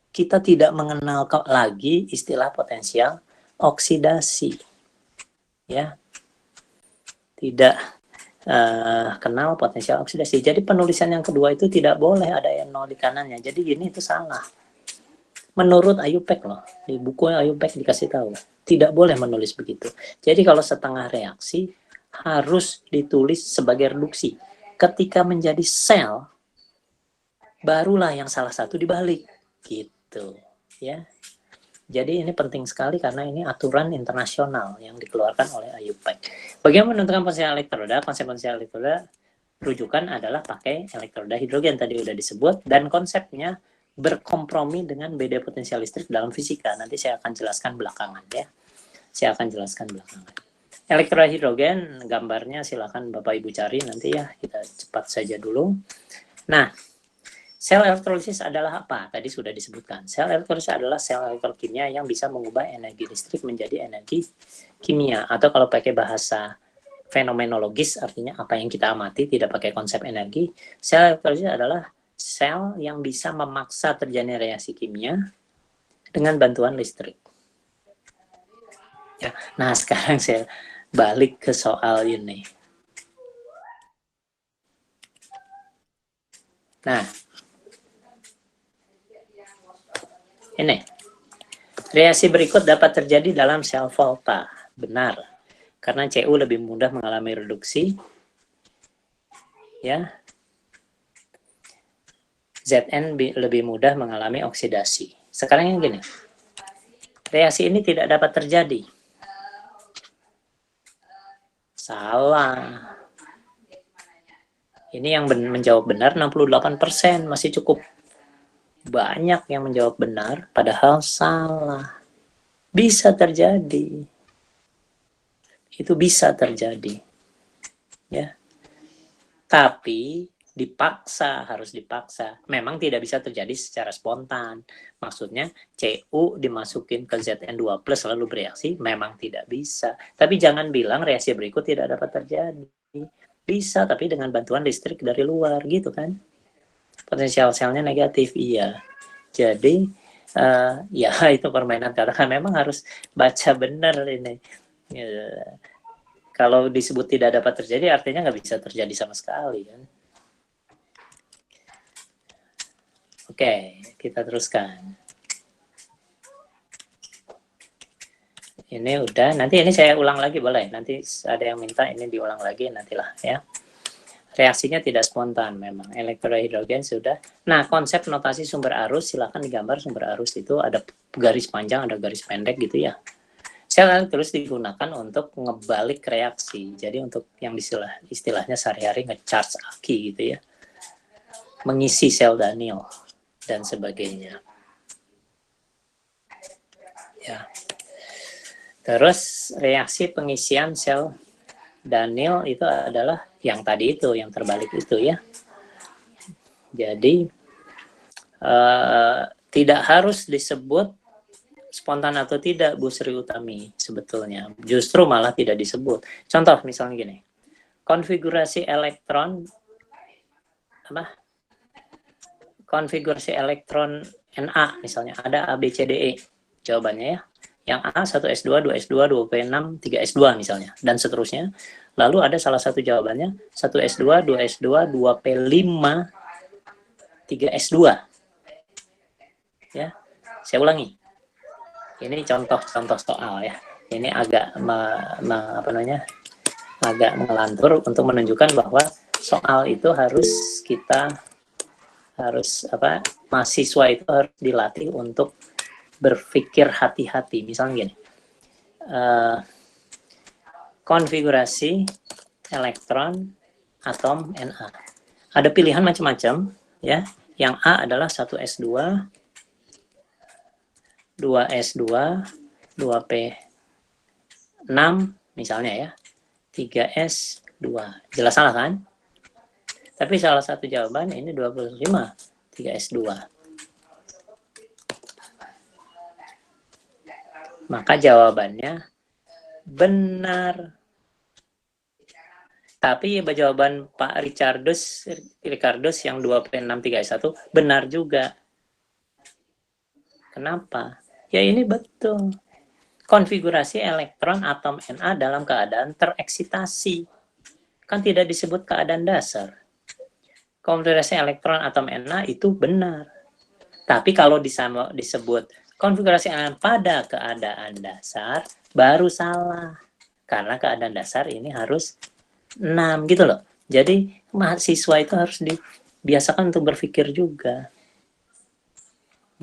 Kita tidak mengenal lagi istilah potensial oksidasi, ya, tidak kenal potensial oksidasi. Jadi penulisan yang kedua itu tidak boleh ada N0 di kanannya. Jadi gini itu salah. Menurut IUPAC loh, di buku IUPAC dikasih tahu, tidak boleh menulis begitu. Jadi kalau setengah reaksi harus ditulis sebagai reduksi. Ketika menjadi sel, barulah yang salah satu dibalik, gitu, ya. Jadi ini penting sekali karena ini aturan internasional yang dikeluarkan oleh IUPAC. Bagaimana menentukan potensial elektroda? Konsep potensial elektroda rujukan adalah pakai elektroda hidrogen tadi udah disebut, dan konsepnya berkompromi dengan beda potensial listrik dalam fisika. Nanti saya akan jelaskan belakangan ya. Saya akan jelaskan belakangan. Elektroda hidrogen gambarnya silakan Bapak Ibu cari nanti ya. Kita cepat saja dulu. Nah, sel elektrolisis adalah apa? Tadi sudah disebutkan. Sel elektrolisis adalah sel elektrokimia yang bisa mengubah energi listrik menjadi energi kimia. Atau kalau pakai bahasa fenomenologis, artinya apa yang kita amati, tidak pakai konsep energi. Sel elektrolisis adalah sel yang bisa memaksa terjadinya reaksi kimia dengan bantuan listrik. Ya. Nah, sekarang saya balik ke soal ini. Nah, ini. Reaksi berikut dapat terjadi dalam sel volta. Benar. Karena Cu lebih mudah mengalami reduksi. Ya. Zn lebih mudah mengalami oksidasi. Sekarang yang gini. Reaksi ini tidak dapat terjadi. Salah. Ini yang menjawab benar 68%, masih cukup banyak yang menjawab benar, padahal salah. Bisa terjadi. Itu bisa terjadi. Ya. Tapi harus dipaksa. Memang tidak bisa terjadi secara spontan. Maksudnya Cu dimasukin ke Zn2+ lalu bereaksi, memang tidak bisa. Tapi jangan bilang reaksi berikut tidak dapat terjadi. Bisa, tapi dengan bantuan listrik dari luar, gitu kan. Potensial selnya negatif, iya. Jadi, ya itu permainan kata. Memang harus baca benar ini. Ya. Kalau disebut tidak dapat terjadi, artinya nggak bisa terjadi sama sekali, kan. Oke, kita teruskan. Ini udah, nanti ini saya ulang lagi boleh. Nanti ada yang minta ini diulang lagi, nantilah ya. Reaksinya tidak spontan memang. Elektroda hidrogen sudah. Nah, konsep notasi sumber arus, silakan digambar sumber arus itu ada garis panjang, ada garis pendek gitu ya. Sel elektrolis digunakan untuk ngebalik reaksi. Jadi untuk yang istilahnya sehari-hari nge-charge aki gitu ya. Mengisi sel Daniel dan sebagainya. Ya. Terus reaksi pengisian sel Daniel itu adalah yang tadi itu, yang terbalik itu ya. Jadi tidak harus disebut spontan atau tidak, Bu Sri Utami sebetulnya. Justru malah tidak disebut. Contoh misalnya gini. Konfigurasi elektron konfigurasi elektron Na misalnya ada A B C D E. Jawabannya ya. Yang A 1s2, 2s2, 2p6, 3s2 misalnya dan seterusnya. Lalu ada salah satu jawabannya 1s2, 2s2, 2p5, 3s2. Ya. Saya ulangi. Ini contoh-contoh soal ya. Ini agak agak mengelantur untuk menunjukkan bahwa soal itu mahasiswa itu harus dilatih untuk berpikir hati-hati. Misalnya gini, konfigurasi elektron atom Na. Ada pilihan macam-macam ya. Yang A adalah 1s2, 2S2, 2P6 misalnya ya, 3S2. Jelas salah kan? Tapi salah satu jawaban ini 25, 3S2. Maka jawabannya benar. Tapi jawaban Pak Richardus yang 2P6, 3S1 benar juga. Kenapa? Ya ini betul. Konfigurasi elektron atom Na dalam keadaan tereksitasi. Kan tidak disebut keadaan dasar. Konfigurasi elektron atom Na itu benar. Tapi kalau disebut konfigurasi elektron pada keadaan dasar, baru salah. Karena keadaan dasar ini harus 6 gitu loh. Jadi mahasiswa itu harus dibiasakan untuk berpikir juga.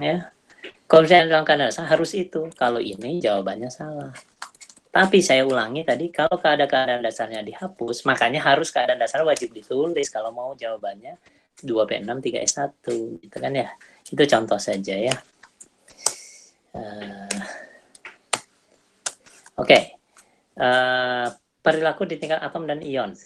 Ya. Kalau misalnya dalam keadaan dasar harus itu. Kalau ini jawabannya salah. Tapi saya ulangi tadi, kalau keadaan dasarnya dihapus, makanya harus keadaan dasar wajib ditulis kalau mau jawabannya 2P6, 3S1 gitu kan ya. Itu contoh saja ya. Oke. Perilaku di tingkat atom dan ion.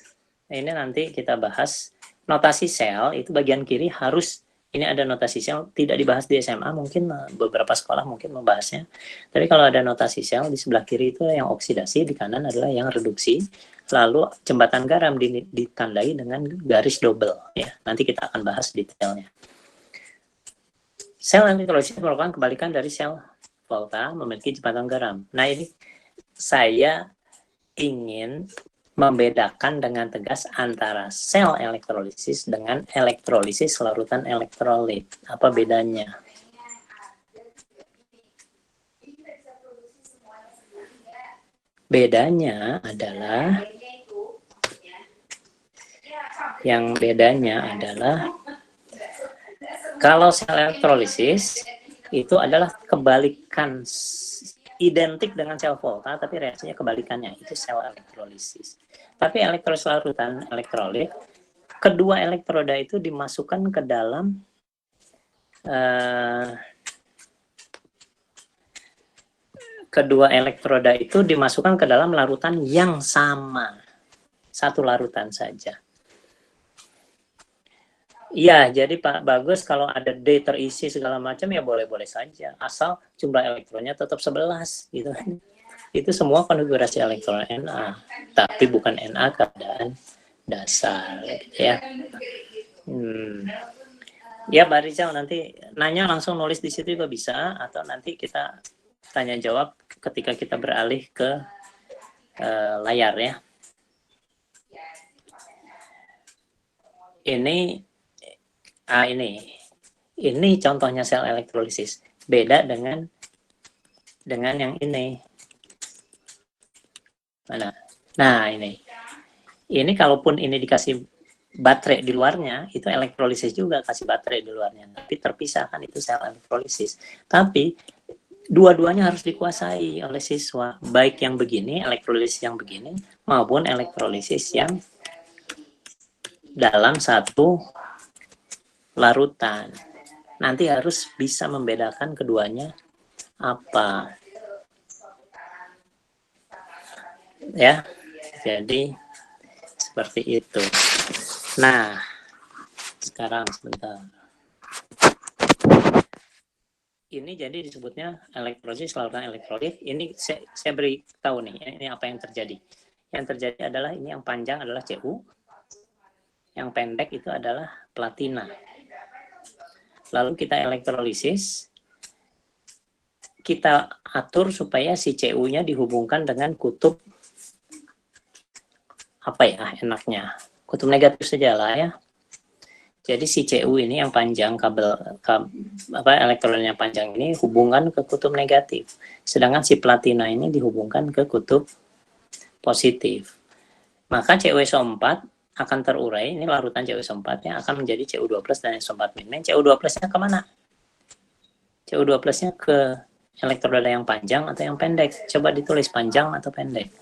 Ini nanti kita bahas. Notasi sel itu bagian kiri harus, ini ada notasi sel, tidak dibahas di SMA, mungkin beberapa sekolah mungkin membahasnya. Tapi kalau ada notasi sel, di sebelah kiri itu yang oksidasi, di kanan adalah yang reduksi. Lalu jembatan garam ditandai dengan garis double. Ya, nanti kita akan bahas detailnya. Sel elektrolisis merupakan kebalikan dari sel volta memiliki jembatan garam. Nah ini saya ingin membedakan dengan tegas antara sel elektrolisis dengan elektrolisis larutan elektrolit. Apa bedanya? Bedanya adalah kalau sel elektrolisis itu adalah kebalikan, identik dengan sel volta tapi reaksinya kebalikannya, itu sel elektrolisis. Tapi elektrolisis larutan elektrolit, kedua elektroda itu dimasukkan ke dalam larutan yang sama, satu larutan saja. Iya, jadi Pak Bagus kalau ada D terisi segala macam ya boleh-boleh saja, asal jumlah elektronnya tetap 11 gitu. Itu semua konfigurasi elektron Na, tapi bukan Na keadaan dasar gitu ya. Ya Mbak Rizal nanti nanya langsung nulis di situ juga bisa, atau nanti kita tanya jawab ketika kita beralih ke layar ya. Ini contohnya sel elektrolisis, beda dengan yang ini. Mana? Nah ini kalaupun ini dikasih baterai di luarnya, itu elektrolisis juga, kasih baterai di luarnya, tapi terpisah kan, itu sel elektrolisis. Tapi dua-duanya harus dikuasai oleh siswa, baik yang begini, elektrolisis yang begini, maupun elektrolisis yang dalam satu larutan. Nanti harus bisa membedakan keduanya apa. Ya, jadi seperti itu. Nah, sekarang sebentar. Ini jadi disebutnya elektrolisis larutan elektrolit. Ini saya beri tahu nih, ini apa yang terjadi. Yang terjadi adalah ini yang panjang adalah Cu, yang pendek itu adalah platina. Lalu kita elektrolisis, kita atur supaya si Cu-nya dihubungkan dengan kutub apa ya enaknya, kutub negatif saja lah ya. Jadi si Cu ini yang panjang, kabel elektronnya panjang ini hubungan ke kutub negatif, sedangkan si platina ini dihubungkan ke kutub positif. Maka CuSO4 akan terurai, ini larutan CuSO4-nya akan menjadi Cu2+ dan SO4-. Cu2+-nya kemana? Cu2+-nya ke elektroda yang panjang atau yang pendek? Coba ditulis panjang atau pendek.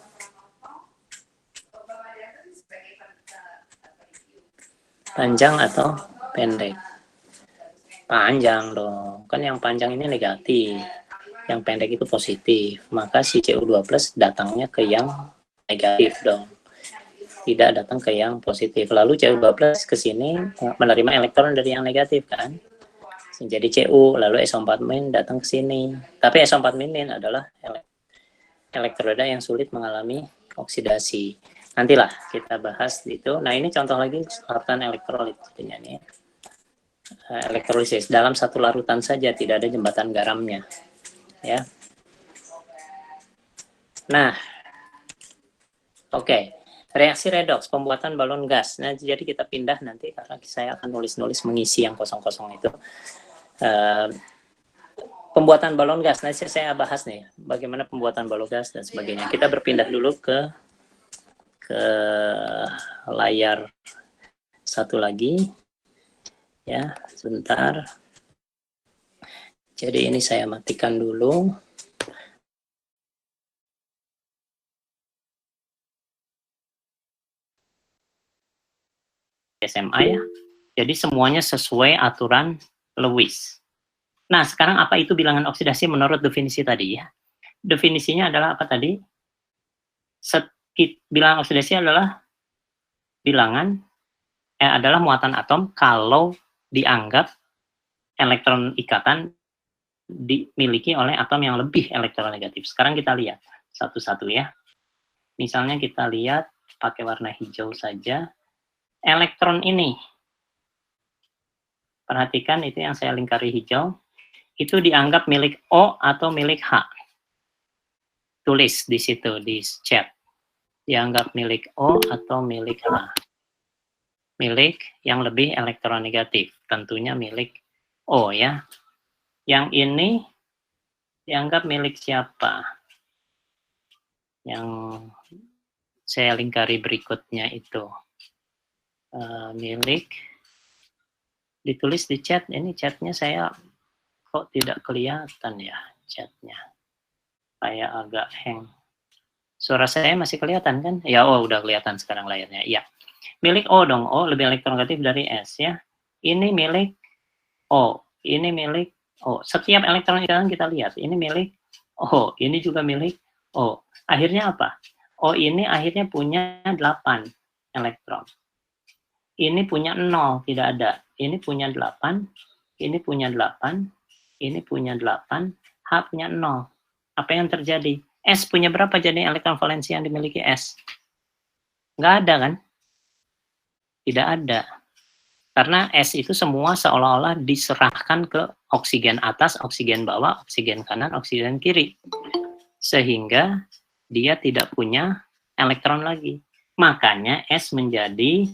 Panjang atau pendek? Panjang dong, kan yang panjang ini negatif. Yang pendek itu positif. Maka si Cu2 plus datangnya ke yang negatif dong. Tidak datang ke yang positif. Lalu Cu2 plus ke sini menerima elektron dari yang negatif kan. Jadi Cu, lalu SO4- datang ke sini. Tapi SO4- adalah elektroda yang sulit mengalami oksidasi. Nantilah kita bahas itu. Nah, ini contoh lagi larutan elektrolit jadinya nih. Elektrolisis dalam satu larutan saja, tidak ada jembatan garamnya. Ya. Nah, oke. Reaksi redoks, pembuatan balon gas. Nah, jadi kita pindah nanti karena saya akan nulis-nulis mengisi yang kosong-kosong itu. Pembuatan balon gas. Nah, saya bahas nih bagaimana pembuatan balon gas dan sebagainya. Kita berpindah dulu ke layar satu lagi. Ya, sebentar. Jadi ini saya matikan dulu. SMA ya. Jadi semuanya sesuai aturan Lewis. Nah, sekarang apa itu bilangan oksidasi menurut definisi tadi ya? Definisinya adalah apa tadi? Bilangan oksidasi adalah bilangan adalah muatan atom kalau dianggap elektron ikatan dimiliki oleh atom yang lebih elektronegatif. Sekarang kita lihat satu-satu ya. Misalnya kita lihat pakai warna hijau saja. Elektron ini, perhatikan itu yang saya lingkari hijau, itu dianggap milik O atau milik H. Tulis di situ, di chat. Dianggap milik O atau milik H. Milik yang lebih elektronegatif. Tentunya milik O ya. Yang ini dianggap milik siapa? Yang saya lingkari berikutnya itu. Milik. Ditulis di chat. Ini chatnya saya kok tidak kelihatan ya chatnya. Kayak agak hang. Suara saya masih kelihatan kan? Ya, oh udah kelihatan sekarang layarnya. Iya. Milik O dong. O lebih elektronegatif dari S ya. Ini milik O. Ini milik O. Setiap elektron ikatan kita lihat. Ini milik O. Ini juga milik O. Akhirnya apa? O ini akhirnya punya 8 elektron. Ini punya 0, tidak ada. Ini punya 8. Ini punya 8. Ini punya 8. H punya 0. Apa yang terjadi? S punya berapa jadi elektron valensi yang dimiliki S? Nggak ada kan? Tidak ada. Karena S itu semua seolah-olah diserahkan ke oksigen atas, oksigen bawah, oksigen kanan, oksigen kiri. Sehingga dia tidak punya elektron lagi. Makanya S menjadi,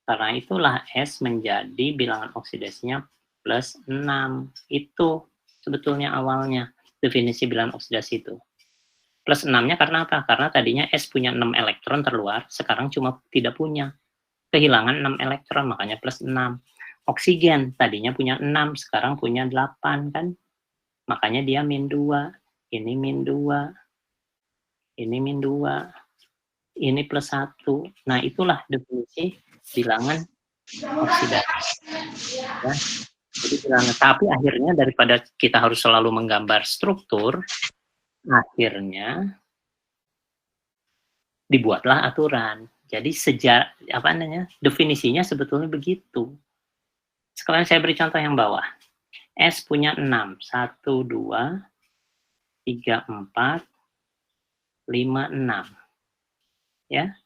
karena itulah S menjadi bilangan oksidasinya plus 6. Itu sebetulnya awalnya definisi bilangan oksidasi itu. Plus 6-nya karena apa? Karena tadinya S punya 6 elektron terluar, sekarang cuma tidak punya. Kehilangan 6 elektron, makanya plus 6. Oksigen, tadinya punya 6, sekarang punya 8 kan? Makanya dia min 2. Ini min 2. Ini min 2. Ini plus 1. Nah, itulah definisi bilangan oksidasi. Ya. Jadi bilangan, tapi akhirnya daripada kita harus selalu menggambar struktur, akhirnya dibuatlah aturan. Jadi definisinya sebetulnya begitu. Sekarang saya beri contoh yang bawah. S punya 6. 1, 2, 3, 4, 5, 6. Ya.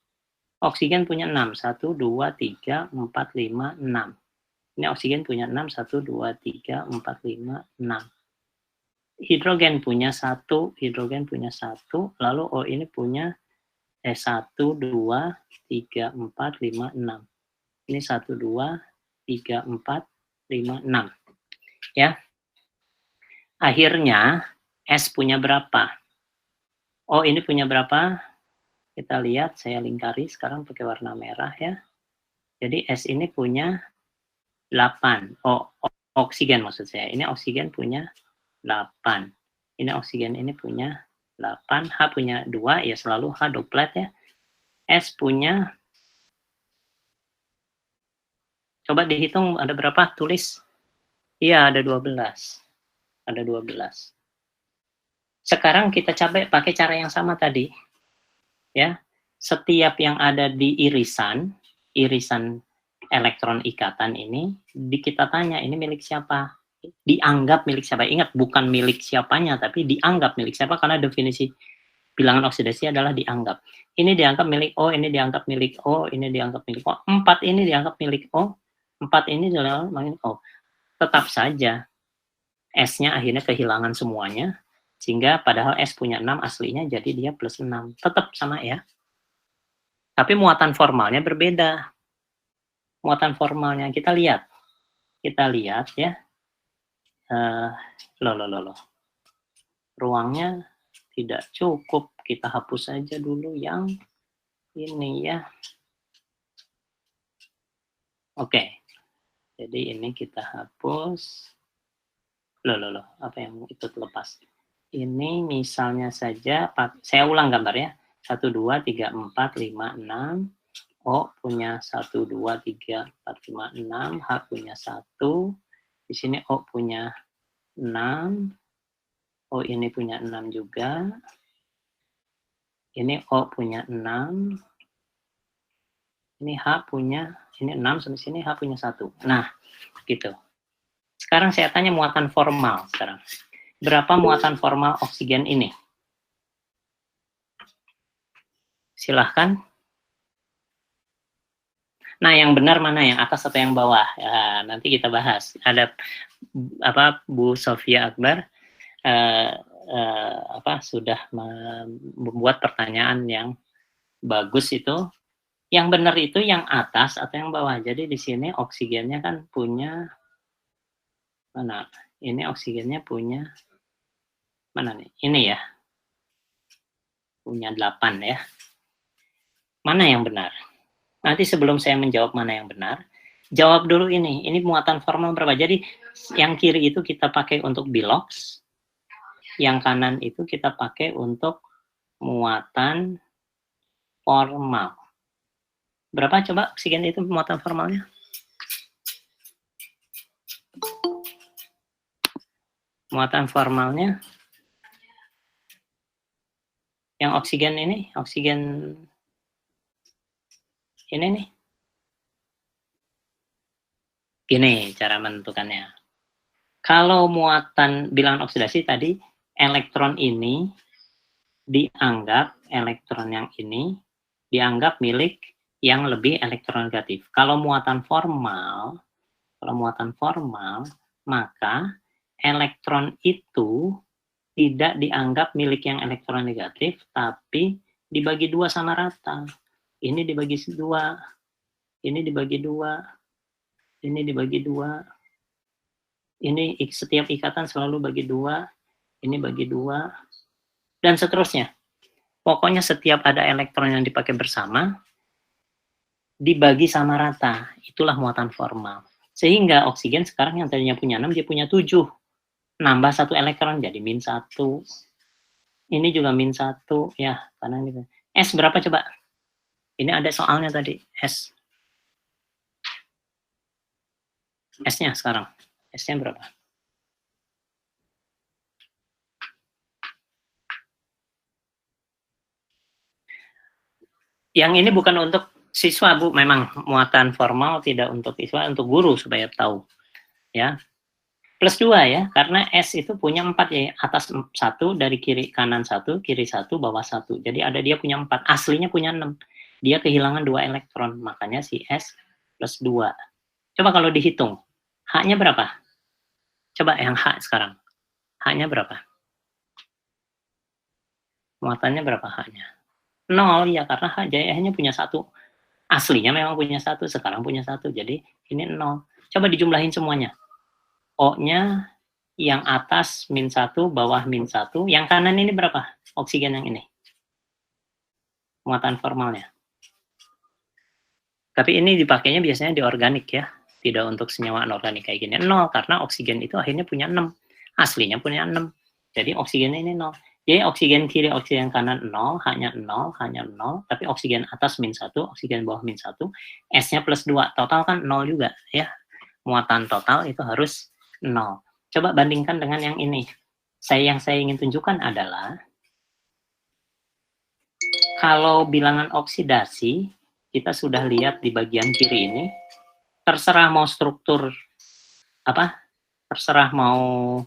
Oksigen punya 6. 1, 2, 3, 4, 5, 6. Ini oksigen punya 6. 1, 2, 3, 4, 5, 6. Hidrogen punya 1. Hidrogen punya 1. Lalu O ini punya 1, 2, 3, 4, 5, 6. Ini 1, 2, 3, 4, 5, 6. Ya. Akhirnya S punya berapa? Oh, ini punya berapa? Kita lihat, saya lingkari sekarang pakai warna merah ya. Jadi S ini punya 8. Oh, oksigen maksud saya. Ini oksigen punya 8. Ini oksigen ini punya 8. H punya 2, ya selalu H duplet ya. S punya, coba dihitung ada berapa? Tulis. Iya, ada 12. ada 12. Sekarang kita coba pakai cara yang sama tadi. Ya, setiap yang ada di irisan elektron ikatan ini, kita tanya ini milik siapa? Dianggap milik siapa? Ingat, bukan milik siapanya, tapi dianggap milik siapa, karena definisi bilangan oksidasi adalah dianggap. Ini dianggap milik O, ini dianggap milik O, ini dianggap milik O. 4 ini dianggap milik O, 4 ini dianggap milik O. Tetap saja, S-nya akhirnya kehilangan semuanya, sehingga padahal S punya 6 aslinya, jadi dia plus 6. Tetap sama ya. Tapi muatan formalnya berbeda. Muatan formalnya kita lihat ya. Ruangnya tidak cukup, kita hapus saja dulu yang ini ya. Oke, jadi ini kita hapus. Apa yang itu terlepas? Ini misalnya saja, saya ulang gambar ya. 1, 2, 3, 4, 5, 6. O punya 1, 2, 3, 4, 5, 6. H punya 1. Di sini O punya 6. O ini punya 6 juga. Ini O punya 6. Ini H punya, ini 6 sampai sini, H punya 1. Nah, gitu. Sekarang saya tanya muatan formal sekarang. Berapa muatan formal oksigen ini? Silahkan. Nah, yang benar mana, yang atas atau yang bawah? Ya, nanti kita bahas. Ada Bu Sofia Akbar sudah membuat pertanyaan yang bagus itu. Yang benar itu yang atas atau yang bawah. Jadi di sini oksigennya kan punya mana? Ini oksigennya punya mana nih? Ini ya. Punya 8 ya. Mana yang benar? Nanti sebelum saya menjawab mana yang benar, jawab dulu ini. Ini muatan formal berapa? Jadi yang kiri itu kita pakai untuk bilox, yang kanan itu kita pakai untuk muatan formal. Berapa coba oksigen itu muatan formalnya? Muatan formalnya yang oksigen ini, oksigen ini nih. Gini cara menentukannya. Kalau muatan bilangan oksidasi tadi, elektron ini dianggap, elektron yang ini dianggap milik yang lebih elektronegatif. Kalau muatan formal, maka elektron itu tidak dianggap milik yang elektronegatif, tapi dibagi 2 sama rata. Ini dibagi 2, ini dibagi 2, ini dibagi 2. Ini setiap ikatan selalu bagi 2, ini bagi 2, dan seterusnya. Pokoknya setiap ada elektron yang dipakai bersama, dibagi sama rata. Itulah muatan formal. Sehingga oksigen sekarang yang tadinya punya 6, dia punya 7. Nambah 1 elektron, jadi -1. Ini juga -1, ya. Karena gitu. S berapa coba? Ini ada soalnya tadi, S. S-nya sekarang. S-nya berapa? Yang ini bukan untuk siswa, Bu. Memang muatan formal tidak untuk siswa, untuk guru supaya tahu. Ya. Plus 2 ya, karena S itu punya 4 ya. Atas 1, dari kiri kanan 1, kiri 1, bawah 1. Jadi ada dia punya 4. Aslinya punya 6. Dia kehilangan 2 elektron. Makanya si S plus 2. Coba kalau dihitung. H-nya berapa? Coba yang H sekarang. H-nya berapa? Muatannya berapa H-nya? 0 ya, karena H JH-nya punya 1. Aslinya memang punya 1, sekarang punya 1. Jadi ini 0. Coba dijumlahin semuanya. O-nya yang atas -1, bawah -1. Yang kanan ini berapa? Oksigen yang ini. Muatan formalnya. Tapi ini dipakainya biasanya di organik ya. Tidak untuk senyawa anorganik kayak gini. 0, karena oksigen itu akhirnya punya 6. Aslinya punya 6. Jadi oksigennya ini 0. Jadi oksigen kiri, oksigen kanan 0, hanya 0, hanya 0. Tapi oksigen atas -1, oksigen bawah -1. S-nya plus 2. Total kan 0 juga ya. Muatan total itu harus 0. Coba bandingkan dengan yang ini. Yang saya ingin tunjukkan adalah kalau bilangan oksidasi kita sudah lihat di bagian kiri ini, terserah mau struktur apa, terserah mau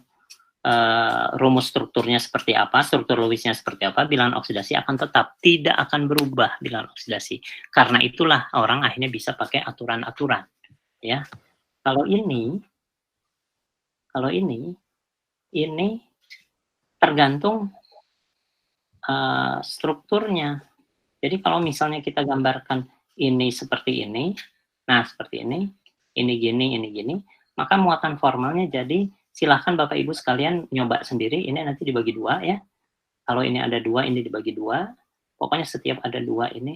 rumus strukturnya seperti apa, struktur Lewisnya seperti apa, bilangan oksidasi akan tetap, tidak akan berubah bilangan oksidasi. Karena itulah orang akhirnya bisa pakai aturan-aturan, ya. Kalau ini tergantung strukturnya. Jadi kalau misalnya kita gambarkan ini seperti ini, nah seperti ini gini, maka muatan formalnya jadi silahkan Bapak Ibu sekalian nyoba sendiri, ini nanti dibagi dua ya. Kalau ini ada dua, ini dibagi dua. Pokoknya setiap ada dua ini,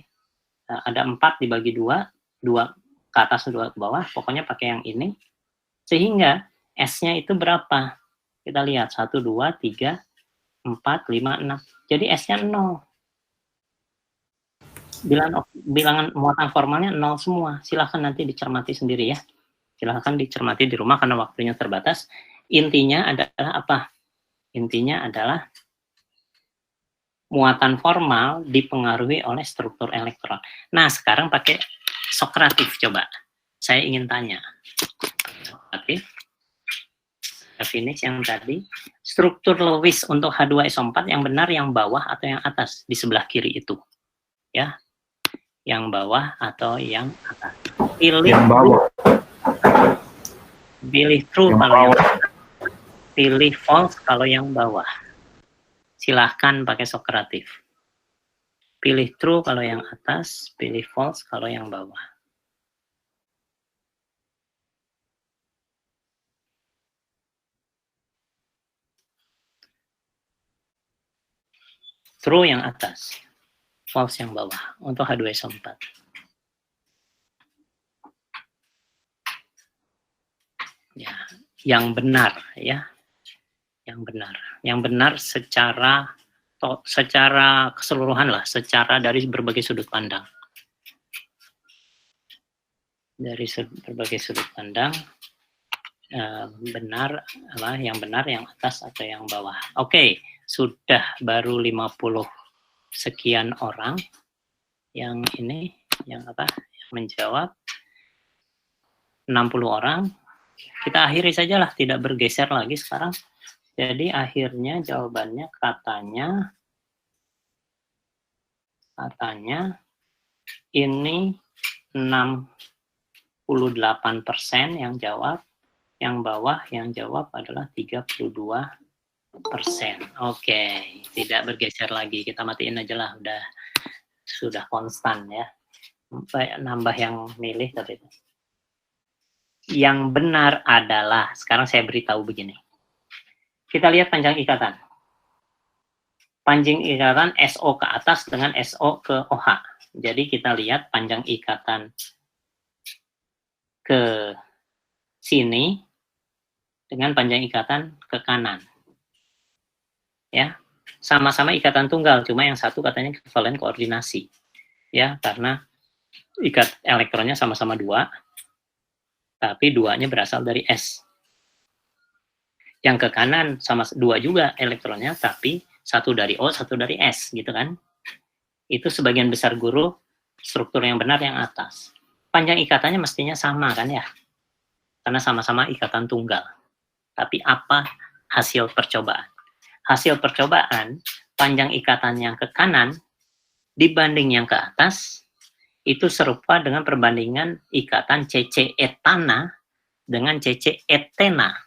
ada 4 dibagi dua ke atas, 2 ke bawah, pokoknya pakai yang ini. Sehingga S-nya itu berapa? Kita lihat, 1, 2, 3, 4, 5, 6. Jadi S-nya 0. Bilangan muatan formalnya 0 semua. Silahkan nanti dicermati sendiri ya. Silahkan dicermati di rumah karena waktunya terbatas. Intinya adalah apa? Intinya adalah muatan formal dipengaruhi oleh struktur elektron. Nah, sekarang pakai Sokratif coba. Saya ingin tanya. Sokratif. Finish yang tadi. Struktur Lewis untuk H2SO4 yang benar yang bawah atau yang atas di sebelah kiri itu. Ya. Yang bawah atau yang atas. Pilih yang bawah. Pilih true kalau yang atas. Pilih false kalau yang bawah. Silahkan pakai Sokratif. Pilih true kalau yang atas, pilih false kalau yang bawah. True yang atas, false yang bawah untuk H2SO4. Ya, yang benar ya. Yang benar. Yang benar secara keseluruhan lah, secara dari berbagai sudut pandang. Dari berbagai sudut pandang, benar, yang benar, yang atas atau yang bawah. Oke, sudah baru 50 sekian orang yang ini, yang menjawab. 60 orang. Kita akhiri sajalah, tidak bergeser lagi sekarang. Jadi akhirnya jawabannya katanya ini 68% yang jawab, yang bawah yang jawab adalah 32%. Oke, tidak bergeser lagi, kita matiin aja lah, sudah konstan ya. Nambah yang milih tapi itu. Yang benar adalah, sekarang saya beritahu begini. Kita lihat panjang ikatan. Panjang ikatan SO ke atas dengan SO ke OH. Jadi kita lihat panjang ikatan ke sini dengan panjang ikatan ke kanan. Ya, sama-sama ikatan tunggal, cuma yang satu katanya kevalen koordinasi. Ya, karena elektronnya sama-sama 2, tapi 2-nya berasal dari S. Yang ke kanan sama 2 juga elektronnya, tapi 1 dari O, 1 dari S, gitu kan. Itu sebagian besar guru, struktur yang benar yang atas. Panjang ikatannya mestinya sama kan ya, karena sama-sama ikatan tunggal. Tapi apa hasil percobaan? Hasil percobaan, panjang ikatan yang ke kanan dibanding yang ke atas, itu serupa dengan perbandingan ikatan CC etana dengan CC etena.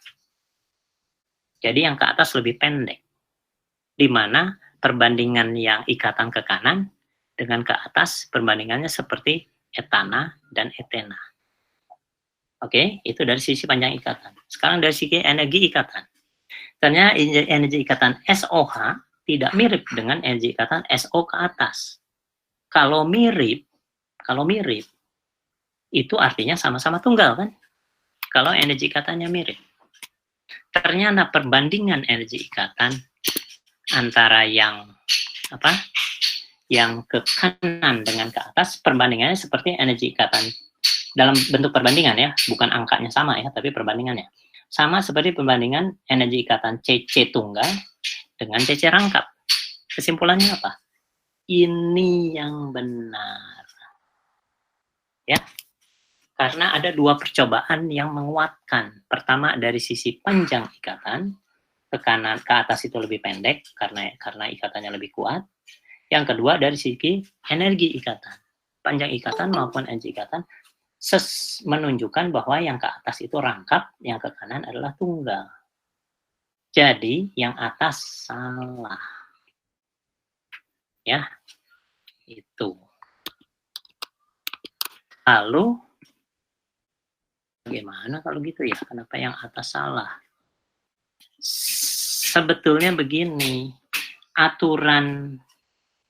Jadi yang ke atas lebih pendek. Di mana perbandingan yang ikatan ke kanan dengan ke atas perbandingannya seperti etana dan etena. Oke, itu dari sisi panjang ikatan. Sekarang dari sisi energi ikatan. Ternyata energi ikatan SOH tidak mirip dengan energi ikatan SO ke atas. Kalau mirip, itu artinya sama-sama tunggal kan? Kalau energi ikatannya mirip. Ternyata perbandingan energi ikatan antara yang ke kanan dengan ke atas, perbandingannya seperti energi ikatan dalam bentuk perbandingan ya, bukan angkanya sama ya, tapi perbandingannya. Sama seperti pembandingan energi ikatan CC tunggal dengan CC rangkap. Kesimpulannya apa? Ini yang benar. Ya. Karena ada dua percobaan yang menguatkan. Pertama dari sisi panjang ikatan, ke kanan ke atas itu lebih pendek karena ikatannya lebih kuat. Yang kedua dari sisi energi ikatan. Panjang ikatan maupun energi ikatan menunjukkan bahwa yang ke atas itu rangkap, yang ke kanan adalah tunggal. Jadi yang atas salah. Ya. Itu. Lalu bagaimana kalau gitu ya? Kenapa yang atas salah? Sebetulnya begini, aturan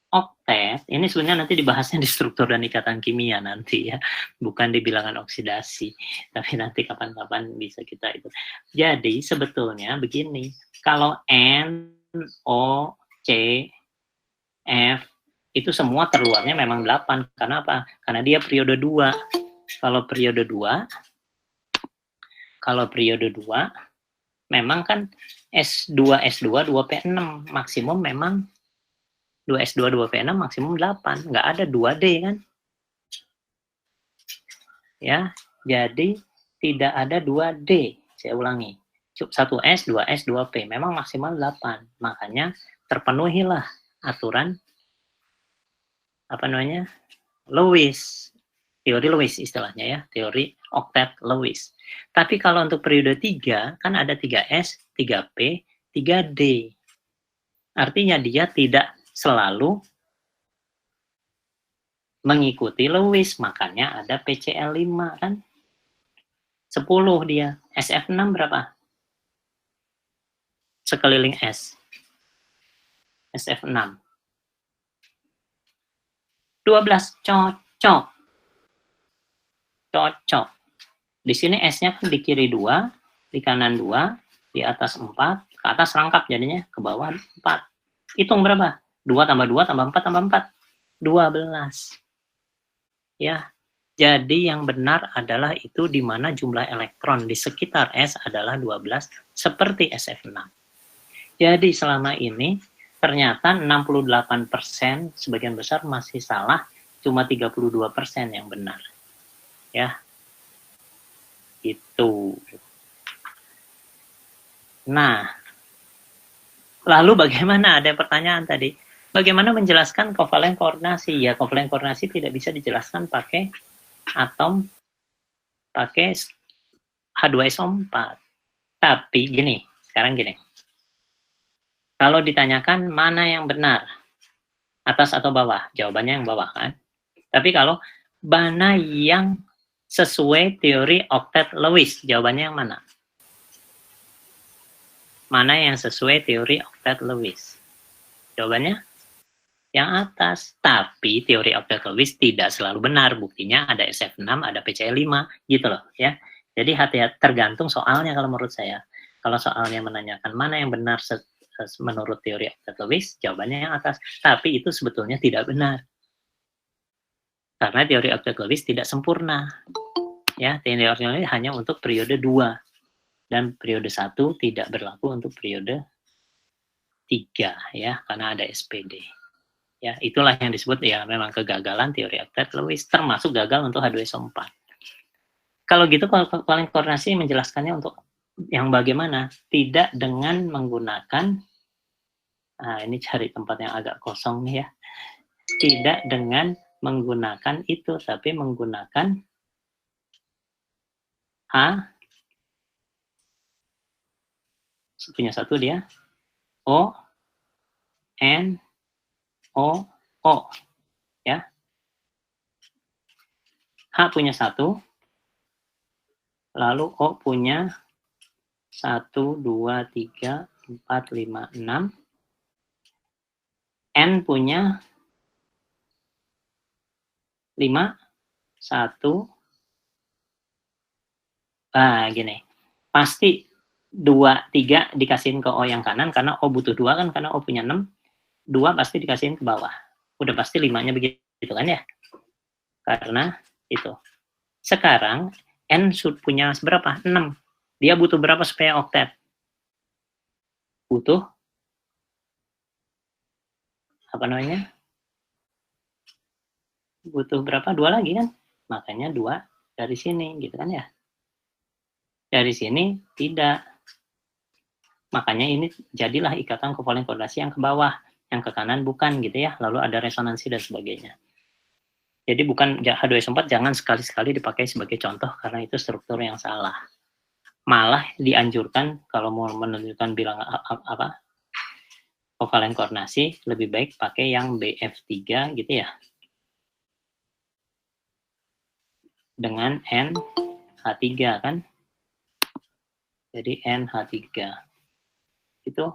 oktet, ini sebenarnya nanti dibahasnya di struktur dan ikatan kimia nanti ya, bukan di bilangan oksidasi, tapi nanti kapan-kapan bisa kita itu. Jadi sebetulnya begini, kalau N, O, C, F, itu semua terluarnya memang 8. Karena apa? Karena dia periode 2. Kalau periode 2, memang kan S2, 2P6, maksimum memang 2S2, 2P6, maksimum 8. Nggak ada 2D kan? Ya, jadi tidak ada 2D. Saya ulangi. 1S, 2S, 2P. Memang maksimal 8. Makanya terpenuhilah aturan Lewis. Teori Lewis istilahnya ya. Teori oktet Lewis. Tapi kalau untuk periode 3, kan ada 3S, 3P, 3D. Artinya dia tidak selalu mengikuti Lewis, makanya ada PCl5 kan. 10 dia. SF6 berapa? Sekeliling S. SF6. 12 cocok. Cocok. Di sini S-nya kan di kiri 2, di kanan 2, di atas 4, ke atas rangkap jadinya, ke bawah 4. Hitung berapa? 2 tambah 2 tambah 4 tambah 4. 12. Ya. Jadi yang benar adalah itu di mana jumlah elektron di sekitar S adalah 12 seperti SF6. Jadi selama ini ternyata 68% sebagian besar masih salah, cuma 32% yang benar. Ya. Itu. Nah, lalu bagaimana? Ada pertanyaan tadi. Bagaimana menjelaskan kovalen koordinasi? Ya, kovalen koordinasi tidak bisa dijelaskan pakai atom, pakai H2SO4. Tapi gini, sekarang gini. Kalau ditanyakan mana yang benar, atas atau bawah? Jawabannya yang bawah kan? Tapi kalau mana yang sesuai teori oktet Lewis, jawabannya yang mana? Mana yang sesuai teori oktet Lewis? Jawabannya yang atas. Tapi teori oktet Lewis tidak selalu benar. Buktinya ada SF6, ada PCl5, gitu loh ya. Jadi hati-hati, tergantung soalnya kalau menurut saya. Kalau soalnya menanyakan mana yang benar menurut teori oktet Lewis, jawabannya yang atas. Tapi itu sebetulnya tidak benar. Karena teori oktet Lewis tidak sempurna. Ya, teori oktet Lewis hanya untuk periode 2. Dan periode 1 tidak berlaku untuk periode 3 ya, karena ada SPD. Ya, itulah yang disebut ya memang kegagalan teori oktet Lewis, termasuk gagal untuk H2SO4. Kalau gitu kovalen koordinasi menjelaskannya untuk yang bagaimana? Tidak dengan menggunakan, nah ini cari tempat yang agak kosong nih ya. Tidak dengan menggunakan itu, tapi menggunakan H, punya satu dia, O, N, O, O. Ya. H punya 1, lalu O punya 1, 2, 3, 4, 5, 6. N punya 5, 1. Nah, gini. Pasti 2, 3 dikasihin ke O yang kanan, karena O butuh 2 kan, karena O punya 6. 2 pasti dikasihin ke bawah. Udah pasti 5-nya begitu kan ya. Karena itu. Sekarang N punya berapa? 6. Dia butuh berapa supaya oktet? Butuh apa namanya? Butuh berapa? 2 lagi kan? Makanya 2 dari sini gitu kan ya. Dari sini tidak. Makanya ini jadilah ikatan kovalen koordinasi yang ke bawah, yang ke kanan bukan gitu ya. Lalu ada resonansi dan sebagainya. Jadi bukan H2SO4 jangan sekali-sekali dipakai sebagai contoh karena itu struktur yang salah. Malah dianjurkan kalau mau menentukan bilangan apa kovalen koordinasi lebih baik pakai yang BF3 gitu ya. Dengan NH3 kan. Jadi NH3. Itu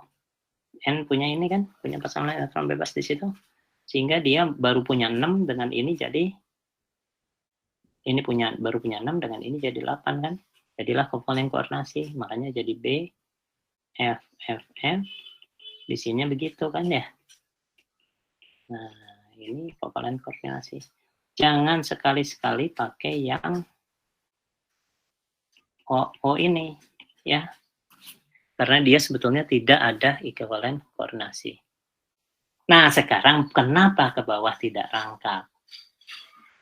N punya ini kan, punya pasangan elektron bebas di situ. Sehingga dia baru punya 6 dengan ini jadi ini baru punya 6 dengan ini jadi 8 kan. Jadilah kovalen koordinasi, makanya jadi B F F F. Di sini begitu kan ya. Nah, ini kovalen koordinasi. Jangan sekali-sekali pakai yang O ini ya. Karena dia sebetulnya tidak ada ekuivalen koordinasi. Nah, sekarang kenapa ke bawah tidak rangkap?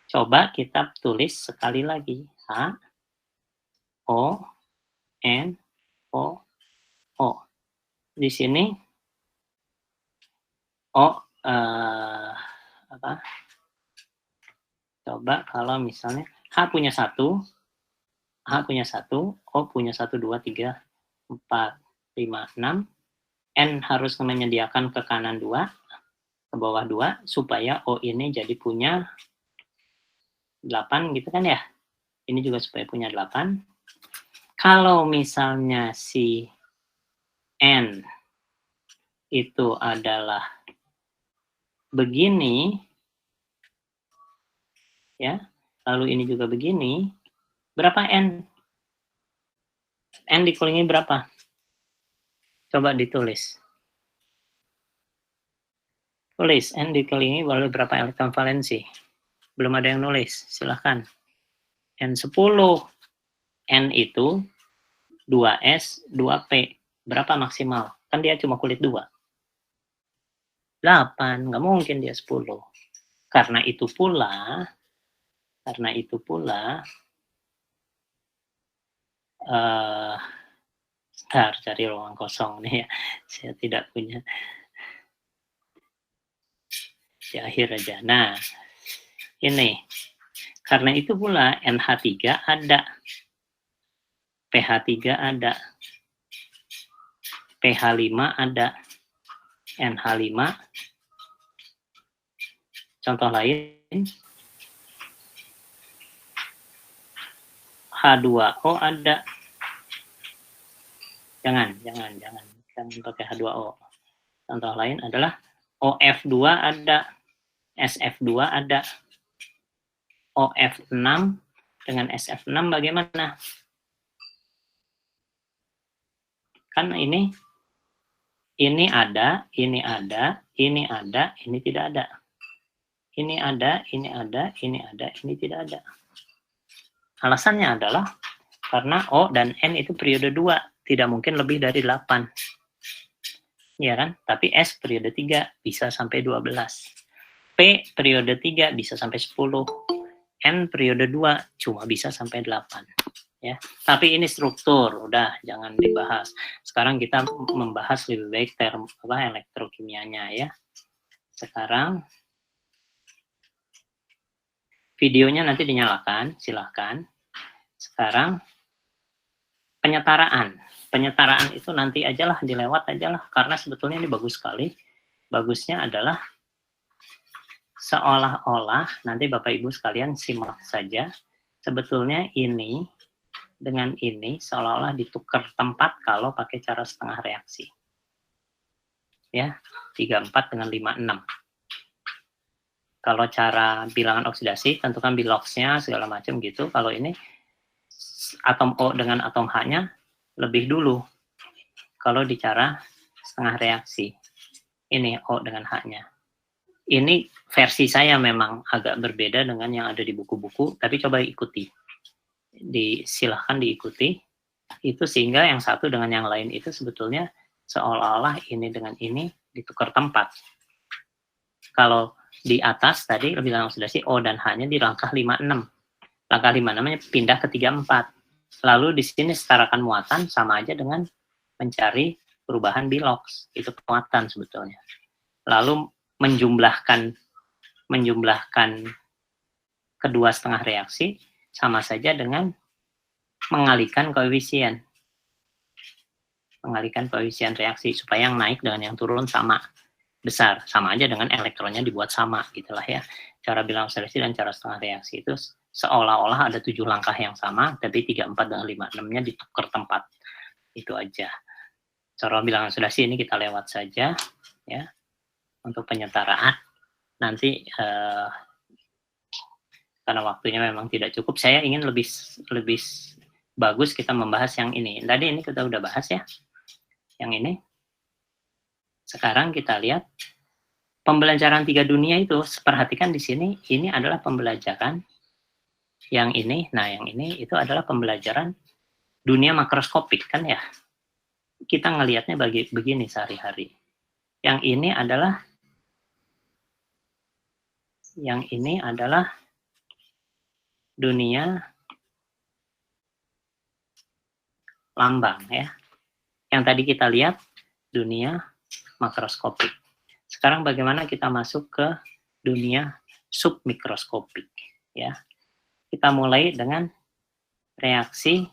Coba kita tulis sekali lagi. H, O, N, O, O. Di sini O apa? Coba kalau misalnya H punya 1, H punya 1, O punya 1, 2, 3, 4, 5, 6. N harus menyediakan ke kanan 2, ke bawah 2, supaya O ini jadi punya 8 gitu kan ya. Ini juga supaya punya 8. Kalau misalnya si N itu adalah begini, ya, lalu ini juga begini, berapa N? N dikurangi berapa? Coba ditulis. Tulis, N dikurangi oleh berapa elektron valensi? Belum ada yang nulis, silahkan. N10. N itu 2S, 2P. Berapa maksimal? Kan dia cuma kulit 2. 8, nggak mungkin dia 10. Karena itu pula, cari ruang kosong nih ya. Saya tidak punya. Di akhir aja. Nah, ini. Karena itu pula NH3 ada. PH3 ada. PH5 ada. NH5. Contoh lain. H2O ada. Jangan pakai H2O. Contoh lain adalah OF2 ada. SF2 ada. OF6 dengan SF6 bagaimana? Kan ini ada, ini ada, ini ada, ini tidak ada. Ini ada, ini ada, ini ada, ini tidak ada. Alasannya adalah karena O dan N itu periode 2, tidak mungkin lebih dari 8. Ya kan? Tapi S periode 3 bisa sampai 12. P periode 3 bisa sampai 10. N periode 2 cuma bisa sampai 8. Ya. Tapi ini struktur, udah jangan dibahas. Sekarang kita membahas lebih baik elektrokimianya ya. Sekarang videonya nanti dinyalakan, silahkan. Sekarang penyetaraan. Penyetaraan itu nanti ajalah, dilewat ajalah, karena sebetulnya ini bagus sekali. Bagusnya adalah seolah-olah, nanti Bapak Ibu sekalian simak saja, sebetulnya ini dengan ini seolah-olah ditukar tempat kalau pakai cara setengah reaksi. Ya, 34 dengan 56. Kalau cara bilangan oksidasi, tentukan biloxnya segala macam gitu. Kalau ini atom O dengan atom H-nya lebih dulu. Kalau di cara setengah reaksi, ini O dengan H-nya. Ini versi saya memang agak berbeda dengan yang ada di buku-buku, tapi coba ikuti. Silahkan diikuti. Itu sehingga yang satu dengan yang lain itu sebetulnya seolah-olah ini dengan ini ditukar tempat. Kalau di atas tadi lebih langsung sudah sih O dan H-nya di langkah 56. Langkah 56-nya pindah ke 34. Lalu di sini setarakan muatan sama aja dengan mencari perubahan bilox. Itu muatan sebetulnya. Lalu menjumlahkan kedua setengah reaksi sama saja dengan mengalihkan koefisien reaksi supaya yang naik dengan yang turun sama besar, sama aja dengan elektronnya dibuat sama, gitulah ya. Cara bilang seleksi dan cara setengah reaksi itu seolah-olah ada 7 langkah yang sama, tapi 3, 4, dan 5, 6-nya ditukar tempat. Itu aja. Cara bilangan seleksi ini kita lewat saja, ya. Untuk penyetaraan, nanti karena waktunya memang tidak cukup, saya ingin lebih bagus kita membahas yang ini. Tadi ini kita udah bahas ya, yang ini. Sekarang kita lihat pembelajaran 3 dunia itu, perhatikan di sini, ini adalah pembelajaran yang ini. Nah, yang ini itu adalah pembelajaran dunia makroskopik kan ya. Kita ngelihatnya begini sehari-hari. Yang ini adalah dunia lambang ya. Yang tadi kita lihat dunia makroskopik. Sekarang bagaimana kita masuk ke dunia submikroskopik ya. Kita mulai dengan reaksi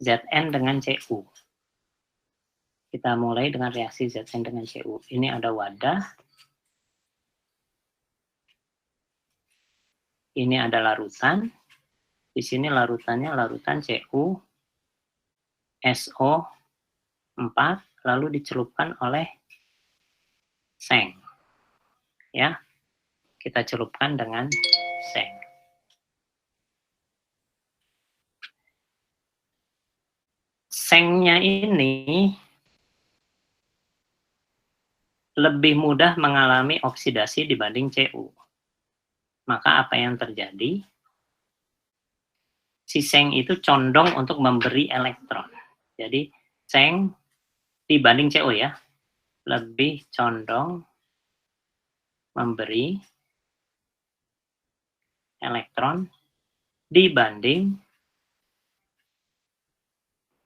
Zn dengan Cu. Kita mulai dengan reaksi Zn dengan Cu. Ini ada wadah. Ini ada larutan. Di sini larutannya larutan Cu SO4 lalu dicelupkan oleh seng. Ya. Kita celupkan dengan seng. Sengnya ini lebih mudah mengalami oksidasi dibanding Cu. Maka apa yang terjadi? Si seng itu condong untuk memberi elektron. Jadi seng dibanding Cu ya, lebih condong memberi elektron dibanding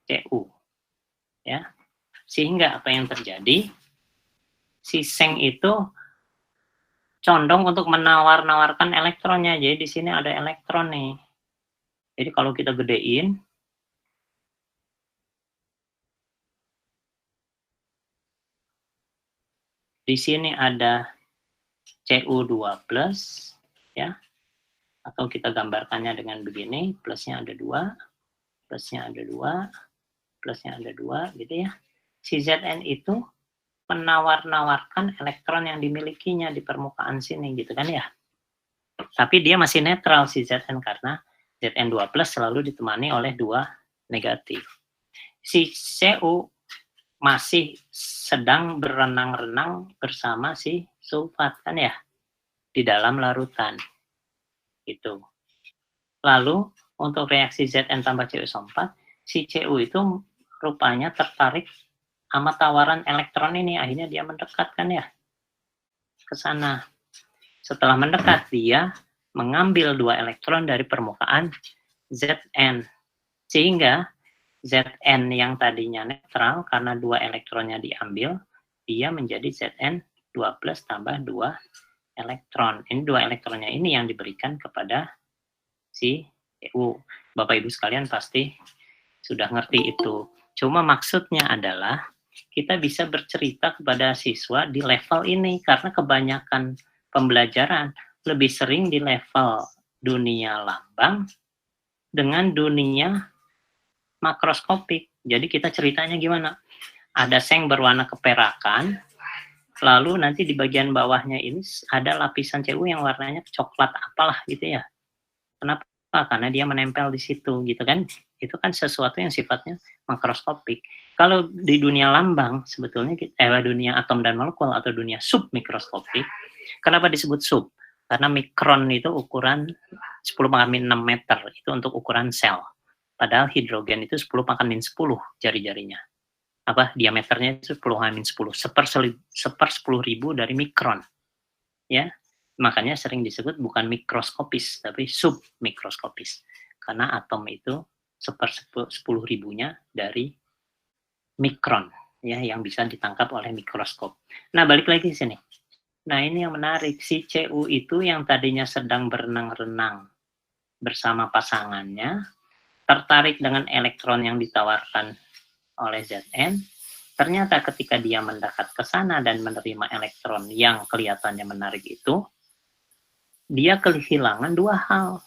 Cu. Ya. Sehingga apa yang terjadi? Si seng itu condong untuk menawar-nawarkan elektronnya. Jadi di sini ada elektron nih. Jadi kalau kita gedein, di sini ada Cu2+, ya. Atau kita gambarkannya dengan begini, plusnya ada 2, plusnya ada 2, plusnya ada 2, gitu ya. Si Zn itu menawar-nawarkan elektron yang dimilikinya di permukaan sini, gitu kan ya. Tapi dia masih netral si Zn karena Zn2+ selalu ditemani oleh 2 negatif. Si Cu masih sedang berenang-renang bersama si sulfat kan ya di dalam larutan. Gitu. Lalu untuk reaksi Zn tambah CuSO4, si Cu itu rupanya tertarik sama tawaran elektron ini, akhirnya dia mendekat kan ya ke sana. Setelah mendekat, dia mengambil 2 elektron dari permukaan Zn, sehingga Zn yang tadinya netral karena 2 elektronnya diambil, dia menjadi Zn2+ tambah 2 elektron. Ini 2 elektronnya ini yang diberikan kepada si Cu. Bapak Ibu sekalian pasti sudah ngerti itu. Cuma maksudnya adalah kita bisa bercerita kepada siswa di level ini karena kebanyakan pembelajaran lebih sering di level dunia lambang dengan dunia makroskopik. Jadi kita ceritanya gimana? Ada seng berwarna keperakan, lalu nanti di bagian bawahnya ini ada lapisan Cu yang warnanya coklat apalah gitu ya. Kenapa? Karena dia menempel di situ gitu kan. Itu kan sesuatu yang sifatnya makroskopik. Kalau di dunia lambang sebetulnya dunia atom dan molekul atau dunia submikroskopik, kenapa disebut sub? Karena mikron itu ukuran 10⁻⁶ meter, itu untuk ukuran sel. Padahal hidrogen itu 10 pangkat min 10 jari-jarinya. Diameternya itu 10 min 10, seper 10.000 dari mikron. Ya, makanya sering disebut bukan mikroskopis, tapi submikroskopis. Karena atom itu seper 10.000-nya dari mikron, ya, yang bisa ditangkap oleh mikroskop. Nah, balik lagi sini. Nah, ini yang menarik. Si Cu itu yang tadinya sedang berenang-renang bersama pasangannya, tertarik dengan elektron yang ditawarkan oleh Zn, ternyata ketika dia mendekat ke sana dan menerima elektron yang kelihatannya menarik itu, dia kehilangan dua hal.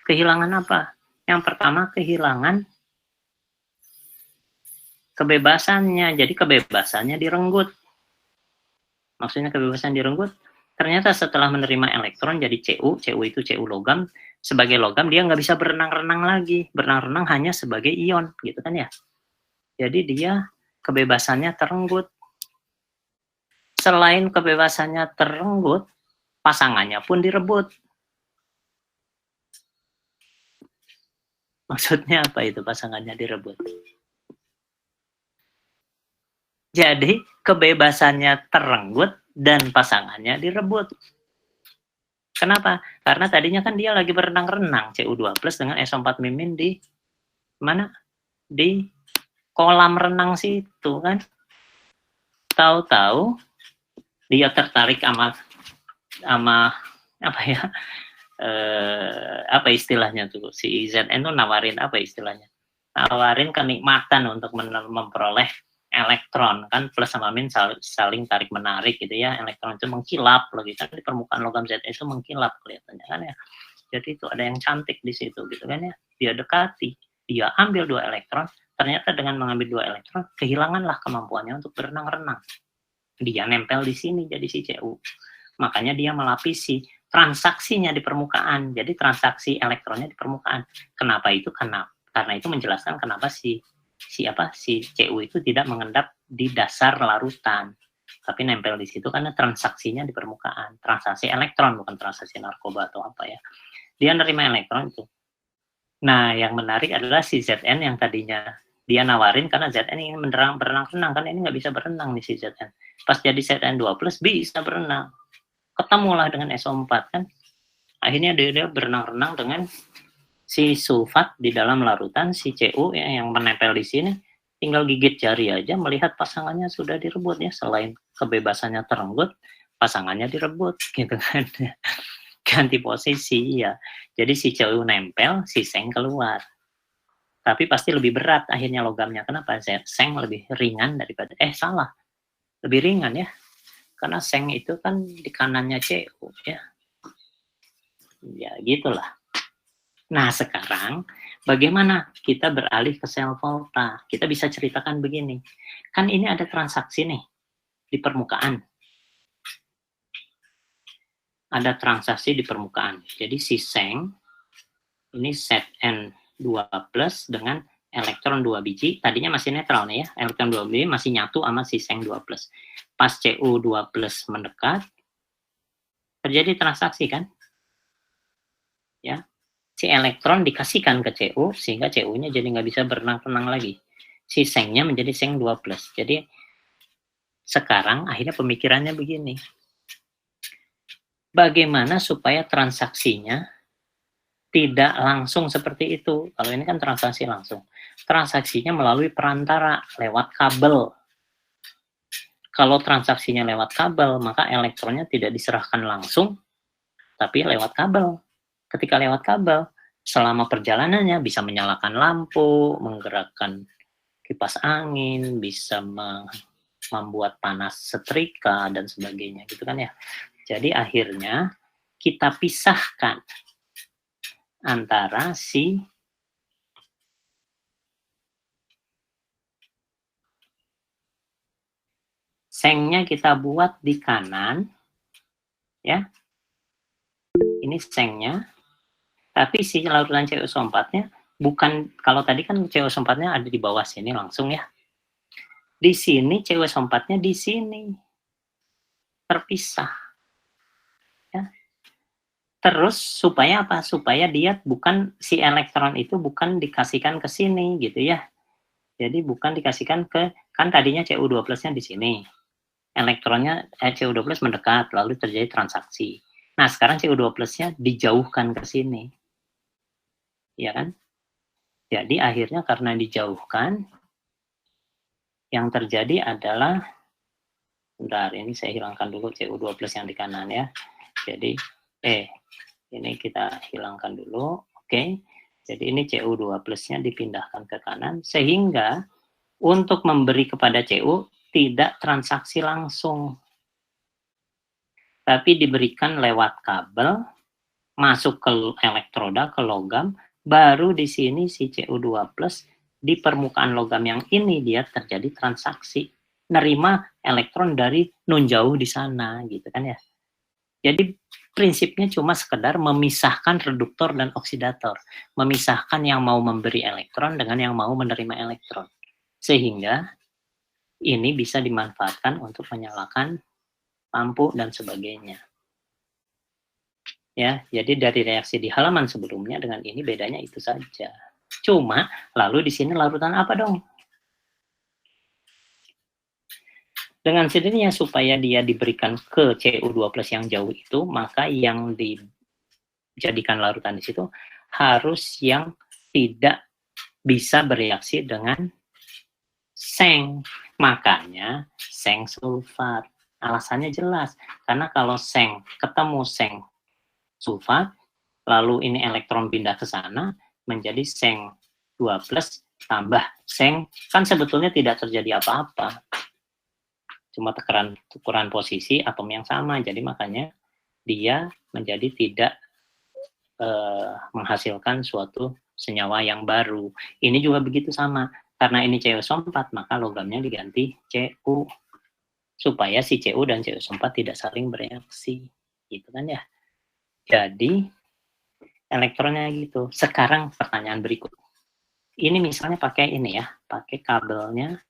Kehilangan apa? Yang pertama, kehilangan kebebasannya. Jadi kebebasannya direnggut. Maksudnya kebebasan direnggut, ternyata setelah menerima elektron jadi Cu itu Cu logam, sebagai logam dia nggak bisa berenang-renang lagi. Berenang-renang hanya sebagai ion, gitu kan ya. Jadi dia kebebasannya terenggut. Selain kebebasannya terenggut, pasangannya pun direbut. Maksudnya apa itu pasangannya direbut? Jadi kebebasannya terenggut dan pasangannya direbut. Kenapa? Karena tadinya kan dia lagi berenang-renang Cu2+ dengan SO4 mimin di mana? Di kolam renang situ kan. Tahu-tahu dia tertarik sama apa ya? Apa istilahnya tuh? Si Zn tuh nawarin apa istilahnya? Nawarin kenikmatan untuk memperoleh elektron kan, plus sama min saling tarik menarik gitu ya. Elektron itu mengkilap lagi kan, di permukaan logam Zn itu mengkilap kelihatannya kan ya. Jadi itu ada yang cantik di situ gitu kan ya. Dia dekati, dia ambil 2 elektron, ternyata dengan mengambil 2 elektron kehilanganlah kemampuannya untuk berenang-renang. Dia nempel di sini jadi si Cu. Makanya dia melapisi transaksinya di permukaan. Jadi transaksi elektronnya di permukaan. Kenapa itu? Karena itu menjelaskan kenapa si Cu itu tidak mengendap di dasar larutan, tapi nempel di situ karena transaksinya di permukaan. Transaksi elektron, bukan transaksi narkoba atau apa ya. Dia nerima elektron itu. Nah, yang menarik adalah si Zn yang tadinya dia nawarin karena Zn ingin berenang-renang kan, ini nggak bisa berenang nih si Zn. Pas jadi Zn2+ bisa berenang. Ketemulah dengan SO4 kan. Akhirnya dia berenang-renang dengan si sulfat di dalam larutan, si Cu yang menempel di sini, tinggal gigit jari aja melihat pasangannya sudah direbut ya. Selain kebebasannya terenggut, pasangannya direbut gitu kan. Ganti posisi ya. Jadi si Cu nempel, si Seng keluar. Tapi pasti lebih berat akhirnya logamnya. Kenapa? Seng lebih ringan daripada salah. Lebih ringan ya. Karena Seng itu kan di kanannya Cu ya. Ya gitulah. Nah, sekarang bagaimana kita beralih ke sel volta? Kita bisa ceritakan begini. Kan ini ada transaksi nih di permukaan. Ada transaksi di permukaan. Jadi si Seng ini Zn2+ dengan elektron 2 biji. Tadinya masih netral nih ya. Elektron 2 biji masih nyatu sama si Seng 2+. Pas Cu2+ mendekat, terjadi transaksi kan? Ya. Si elektron dikasihkan ke Cu sehingga Cu-nya jadi nggak bisa berenang-renang lagi. Si Seng-nya menjadi Seng 2+. Jadi sekarang akhirnya pemikirannya begini. Bagaimana supaya transaksinya tidak langsung seperti itu? Kalau ini kan transaksi langsung. Transaksinya melalui perantara lewat kabel. Kalau transaksinya lewat kabel, maka elektronnya tidak diserahkan langsung, tapi lewat kabel. Ketika lewat kabel, selama perjalanannya bisa menyalakan lampu, menggerakkan kipas angin, bisa membuat panas setrika dan sebagainya gitu kan ya. Jadi akhirnya kita pisahkan antara si Sengnya kita buat di kanan ya. Ini Sengnya. Tapi si larutan CO4-nya bukan, kalau tadi kan CO4-nya ada di bawah sini langsung ya. Di sini CO4-nya di sini. Terpisah. Ya. Terus supaya apa? Supaya dia bukan, si elektron itu bukan dikasihkan ke sini gitu ya. Jadi bukan dikasihkan ke, kan tadinya Cu2 plusnya di sini. Elektronnya Cu2 plus mendekat, lalu terjadi transaksi. Nah, sekarang Cu2 plusnya dijauhkan ke sini. Ya kan? Jadi akhirnya karena dijauhkan, yang terjadi adalah, bentar, ini saya hilangkan dulu Cu2 plus yang di kanan ya. Jadi, ini kita hilangkan dulu. Oke. Jadi ini Cu2 plusnya dipindahkan ke kanan, sehingga untuk memberi kepada Cu tidak transaksi langsung, tapi diberikan lewat kabel, masuk ke elektroda, ke logam, baru di sini si Cu2 plus di permukaan logam yang ini dia terjadi transaksi, nerima elektron dari nun jauh di sana, gitu kan ya. Jadi prinsipnya cuma sekedar memisahkan reduktor dan oksidator, memisahkan yang mau memberi elektron dengan yang mau menerima elektron, sehingga ini bisa dimanfaatkan untuk menyalakan lampu dan sebagainya. Ya, jadi dari reaksi di halaman sebelumnya dengan ini bedanya itu saja. Cuma lalu di sini larutan apa dong? Dengan sendirinya supaya dia diberikan ke Cu2 plus yang jauh itu, maka yang dijadikan larutan di situ harus yang tidak bisa bereaksi dengan seng. Makanya seng sulfat. Alasannya jelas, karena kalau seng ketemu seng sulfat, lalu ini elektron pindah ke sana menjadi seng 2 plus tambah seng, kan sebetulnya tidak terjadi apa-apa, cuma tukeran posisi atom yang sama. Jadi makanya dia menjadi tidak menghasilkan suatu senyawa yang baru. Ini juga begitu sama, karena ini CuSO4 maka logamnya diganti Cu, supaya si Cu dan CuSO4 tidak saling bereaksi, gitu kan ya. Jadi elektronnya gitu. Sekarang pertanyaan berikut. Ini misalnya pakai ini ya, pakai kabelnya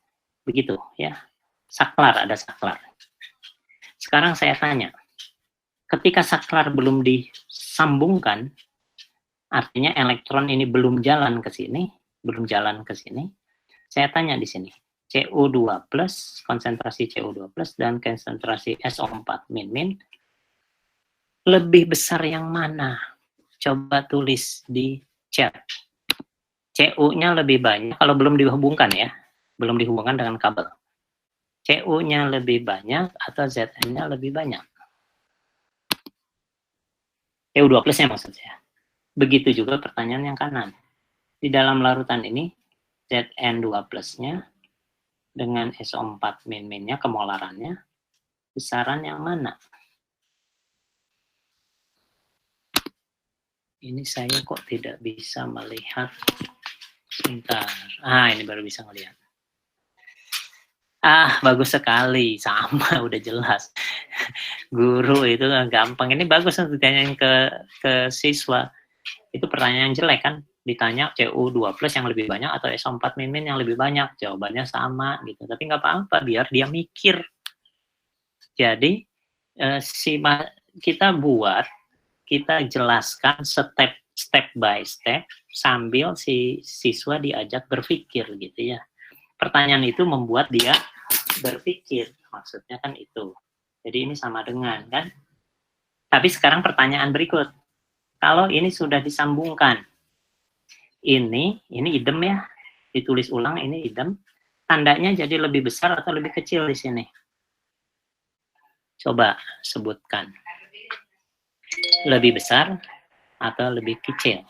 begitu ya. Saklar, ada saklar. Sekarang saya tanya, ketika saklar belum disambungkan, artinya elektron ini belum jalan ke sini, saya tanya di sini, Cu2 plus, konsentrasi Cu2 plus dan konsentrasi SO4 min lebih besar yang mana? Coba tulis di chat. Cu-nya lebih banyak, kalau belum dihubungkan ya, belum dihubungkan dengan kabel. Cu-nya lebih banyak atau Zn-nya lebih banyak? Cu2 plusnya maksud saya. Begitu juga pertanyaan yang kanan. Di dalam larutan ini, Zn2 plusnya dengan SO4 min-minnya, kemolarannya, besaran yang mana? Ini saya kok tidak bisa melihat. Sebentar. Ini baru bisa melihat. Bagus sekali. Sama, udah jelas. Guru itu gampang. Ini bagus untuk ditanyain ke siswa. Itu pertanyaan jelek kan? Ditanya Cu2 plus yang lebih banyak atau SO4 min yang lebih banyak. Jawabannya sama gitu. Tapi nggak apa-apa, biar dia mikir. Jadi kita jelaskan step by step sambil si siswa diajak berpikir gitu ya. Pertanyaan itu membuat dia berpikir, maksudnya kan itu. Jadi ini sama dengan kan. Tapi sekarang pertanyaan berikut. Kalau ini sudah disambungkan, ini idem ya, ditulis ulang ini idem, tandanya jadi lebih besar atau lebih kecil di sini? Coba sebutkan. Lebih besar atau lebih kecil?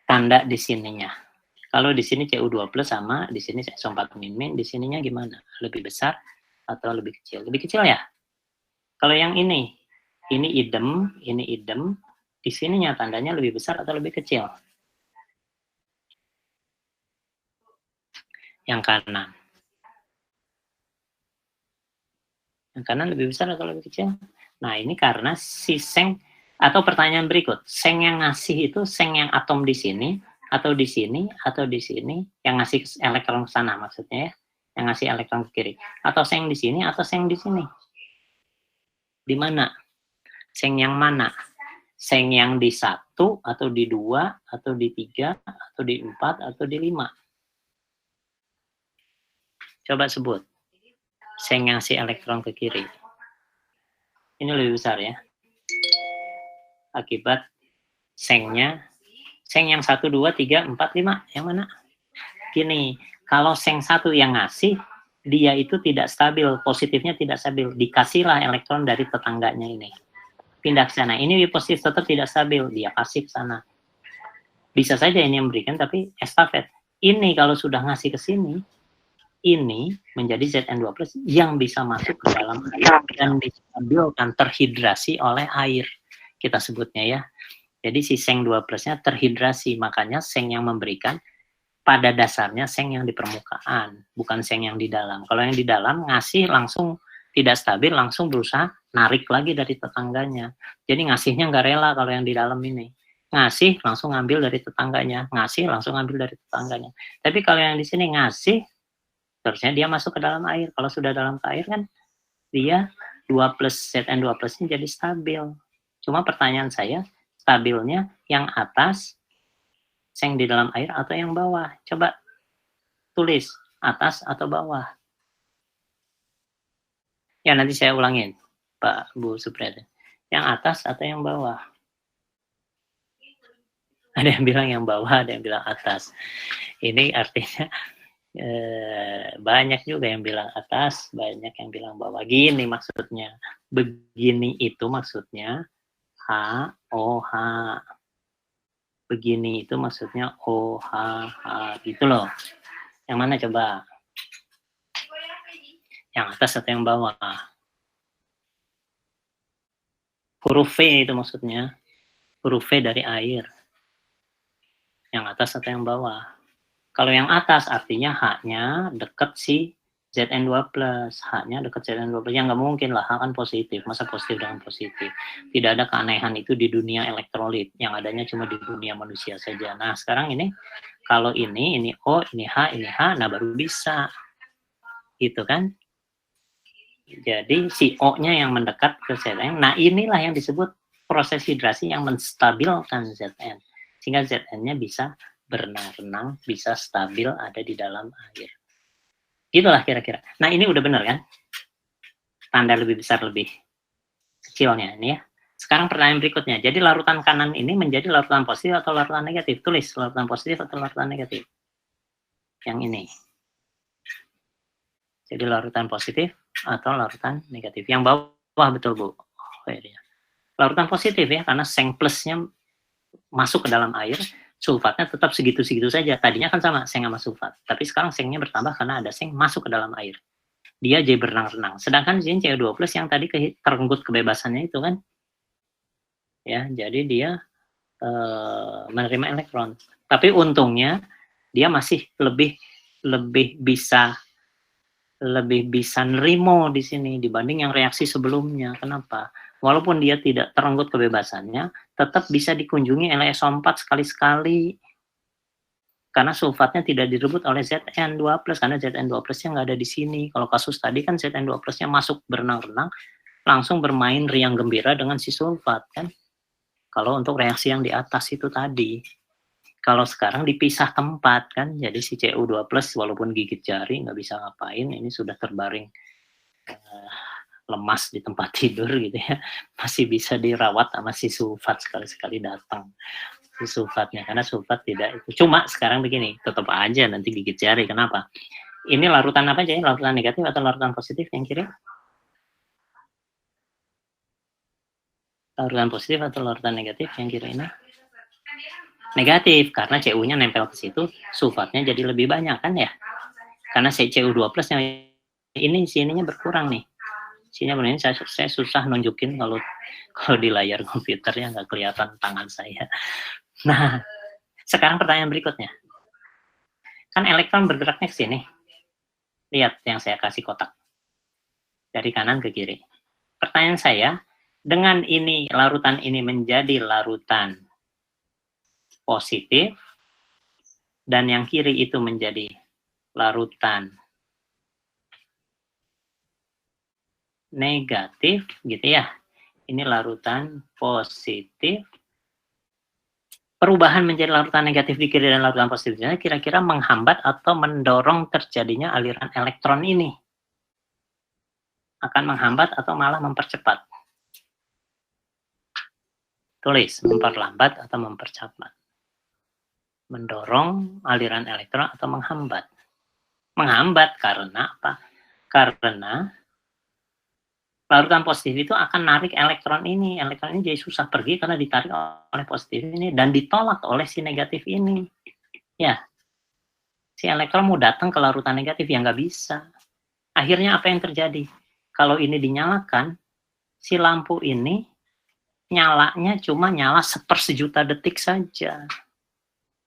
Tanda di sininya. Kalau di sini Cu2 plus sama, di sini SO4 min, di sininya gimana? Lebih besar atau lebih kecil? Lebih kecil ya? Kalau yang ini idem, di sininya tandanya lebih besar atau lebih kecil? Yang kanan. Yang kanan lebih besar atau lebih kecil? Nah, ini karena si seng, atau pertanyaan berikut, seng yang ngasih itu seng yang atom di sini, atau di sini, atau di sini, yang ngasih elektron ke sana maksudnya ya, yang ngasih elektron ke kiri, atau seng di sini, atau seng di sini? Di mana? Seng yang mana? Seng yang di 1 atau di 2 atau di 3 atau di 4 atau di 5. Coba sebut. Seng yang si elektron ke kiri. Ini lebih besar ya. Akibat sengnya, seng yang 1, 2, 3, 4, 5. Yang mana? Gini, kalau seng 1 yang ngasih, dia itu tidak stabil, positifnya tidak stabil. Dikasihlah elektron dari tetangganya ini. Pindah ke sana. Ini positif tetap tidak stabil, dia kasih ke sana. Bisa saja ini yang memberikan, tapi estafet. Ini kalau sudah ngasih ke sini, ini menjadi Zn2+ yang bisa masuk ke dalam air dan distabilkan, terhidrasi oleh air. Kita sebutnya ya. Jadi si seng 2+-nya terhidrasi, makanya seng yang memberikan pada dasarnya seng yang di permukaan, bukan seng yang di dalam. Kalau yang di dalam ngasih langsung tidak stabil, langsung berusaha narik lagi dari tetangganya. Jadi ngasihnya nggak rela kalau yang di dalam ini. Ngasih langsung ngambil dari tetangganya, ngasih langsung ngambil dari tetangganya. Tapi kalau yang di sini ngasih, terusnya dia masuk ke dalam air. Kalau sudah dalam air kan dia 2+ Zn2+ ini jadi stabil. Cuma pertanyaan saya, stabilnya yang atas seng di dalam air atau yang bawah? Coba tulis, atas atau bawah. Ya nanti saya ulangin, Pak Bu Supriyatna. Yang atas atau yang bawah? Ada yang bilang yang bawah, ada yang bilang atas. Ini artinya banyak juga yang bilang atas, banyak yang bilang bawah. Gini maksudnya, begini itu maksudnya H, O, H. Begini itu maksudnya O, H, H, gitu loh. Yang mana coba? Yang atas atau yang bawah? Huruf V itu maksudnya. Huruf V dari air. Yang atas atau yang bawah? Kalau yang atas artinya H-nya dekat si Zn2+. H-nya dekat Zn2+. Yang nggak mungkin lah, H kan positif. Masa positif dengan positif? Tidak ada keanehan itu di dunia elektrolit. Yang adanya cuma di dunia manusia saja. Nah sekarang ini, kalau ini O, ini H, nah baru bisa. Gitu kan? Jadi si O-nya yang mendekat ke Zn. Nah inilah yang disebut proses hidrasi yang menstabilkan Zn. Sehingga Zn-nya bisa berenang-renang, bisa stabil ada di dalam air. Itulah kira-kira. Nah ini udah benar kan? Tanda lebih besar, lebih kecilnya ini ya. Sekarang pertanyaan berikutnya. Jadi larutan kanan ini menjadi larutan positif atau larutan negatif? Tulis larutan positif atau larutan negatif. Yang ini. Jadi larutan positif atau larutan negatif. Yang bawah betul Bu. Oh, ya. Larutan positif ya, karena seng plusnya masuk ke dalam air, sulfatnya tetap segitu-segitu saja. Tadinya kan sama seng sama sulfat, tapi sekarang sengnya bertambah karena ada seng masuk ke dalam air. Dia jadi berenang-renang. Sedangkan Zn CO2+ yang tadi terenggut kebebasannya itu kan, ya, jadi dia menerima elektron. Tapi untungnya dia masih lebih bisa nerimo di sini dibanding yang reaksi sebelumnya. Kenapa? Walaupun dia tidak terenggut kebebasannya, tetap bisa dikunjungi oleh SO4 sekali-sekali. Karena sulfatnya tidak direbut oleh Zn2+, karena Zn2+-nya nggak ada di sini. Kalau kasus tadi kan Zn2+-nya masuk berenang-renang, langsung bermain riang gembira dengan si sulfat kan. Kalau untuk reaksi yang di atas itu tadi. Kalau sekarang dipisah tempat kan, jadi si Cu2+ walaupun gigit jari nggak bisa ngapain, ini sudah terbaring lemas di tempat tidur gitu ya, masih bisa dirawat sama si sulfat, sekali-sekali datang si sulfatnya, karena sulfat tidak itu. Cuma sekarang begini, tetap aja nanti gigit jari. Kenapa? Ini larutan apa aja? Larutan negatif atau larutan positif yang kiri? Larutan positif atau larutan negatif yang kiri ini? Negatif, karena Cu-nya nempel ke situ, sulfatnya jadi lebih banyak kan ya. Karena Cu2+ yang ini sininya berkurang nih. Sininya benar, saya susah nunjukin kalau di layar komputer ya, nggak kelihatan tangan saya. Nah, sekarang pertanyaan berikutnya. Kan elektron bergeraknya ke sini. Lihat yang saya kasih kotak. Dari kanan ke kiri. Pertanyaan saya, dengan ini larutan ini menjadi larutan positif dan yang kiri itu menjadi larutan negatif gitu ya. Ini larutan positif. Perubahan menjadi larutan negatif di kiri dan larutan positifnya kira-kira menghambat atau mendorong terjadinya aliran elektron ini. Akan menghambat atau malah mempercepat. Tulis, memperlambat atau mempercepat. Mendorong aliran elektron atau menghambat. Menghambat karena apa? Karena larutan positif itu akan narik elektron ini. Elektron ini jadi susah pergi karena ditarik oleh positif ini dan ditolak oleh si negatif ini. Ya, si elektron mau datang ke larutan negatif ya nggak bisa. Akhirnya apa yang terjadi? Kalau ini dinyalakan, si lampu ini nyalanya cuma nyala 1/1.000.000 detik saja.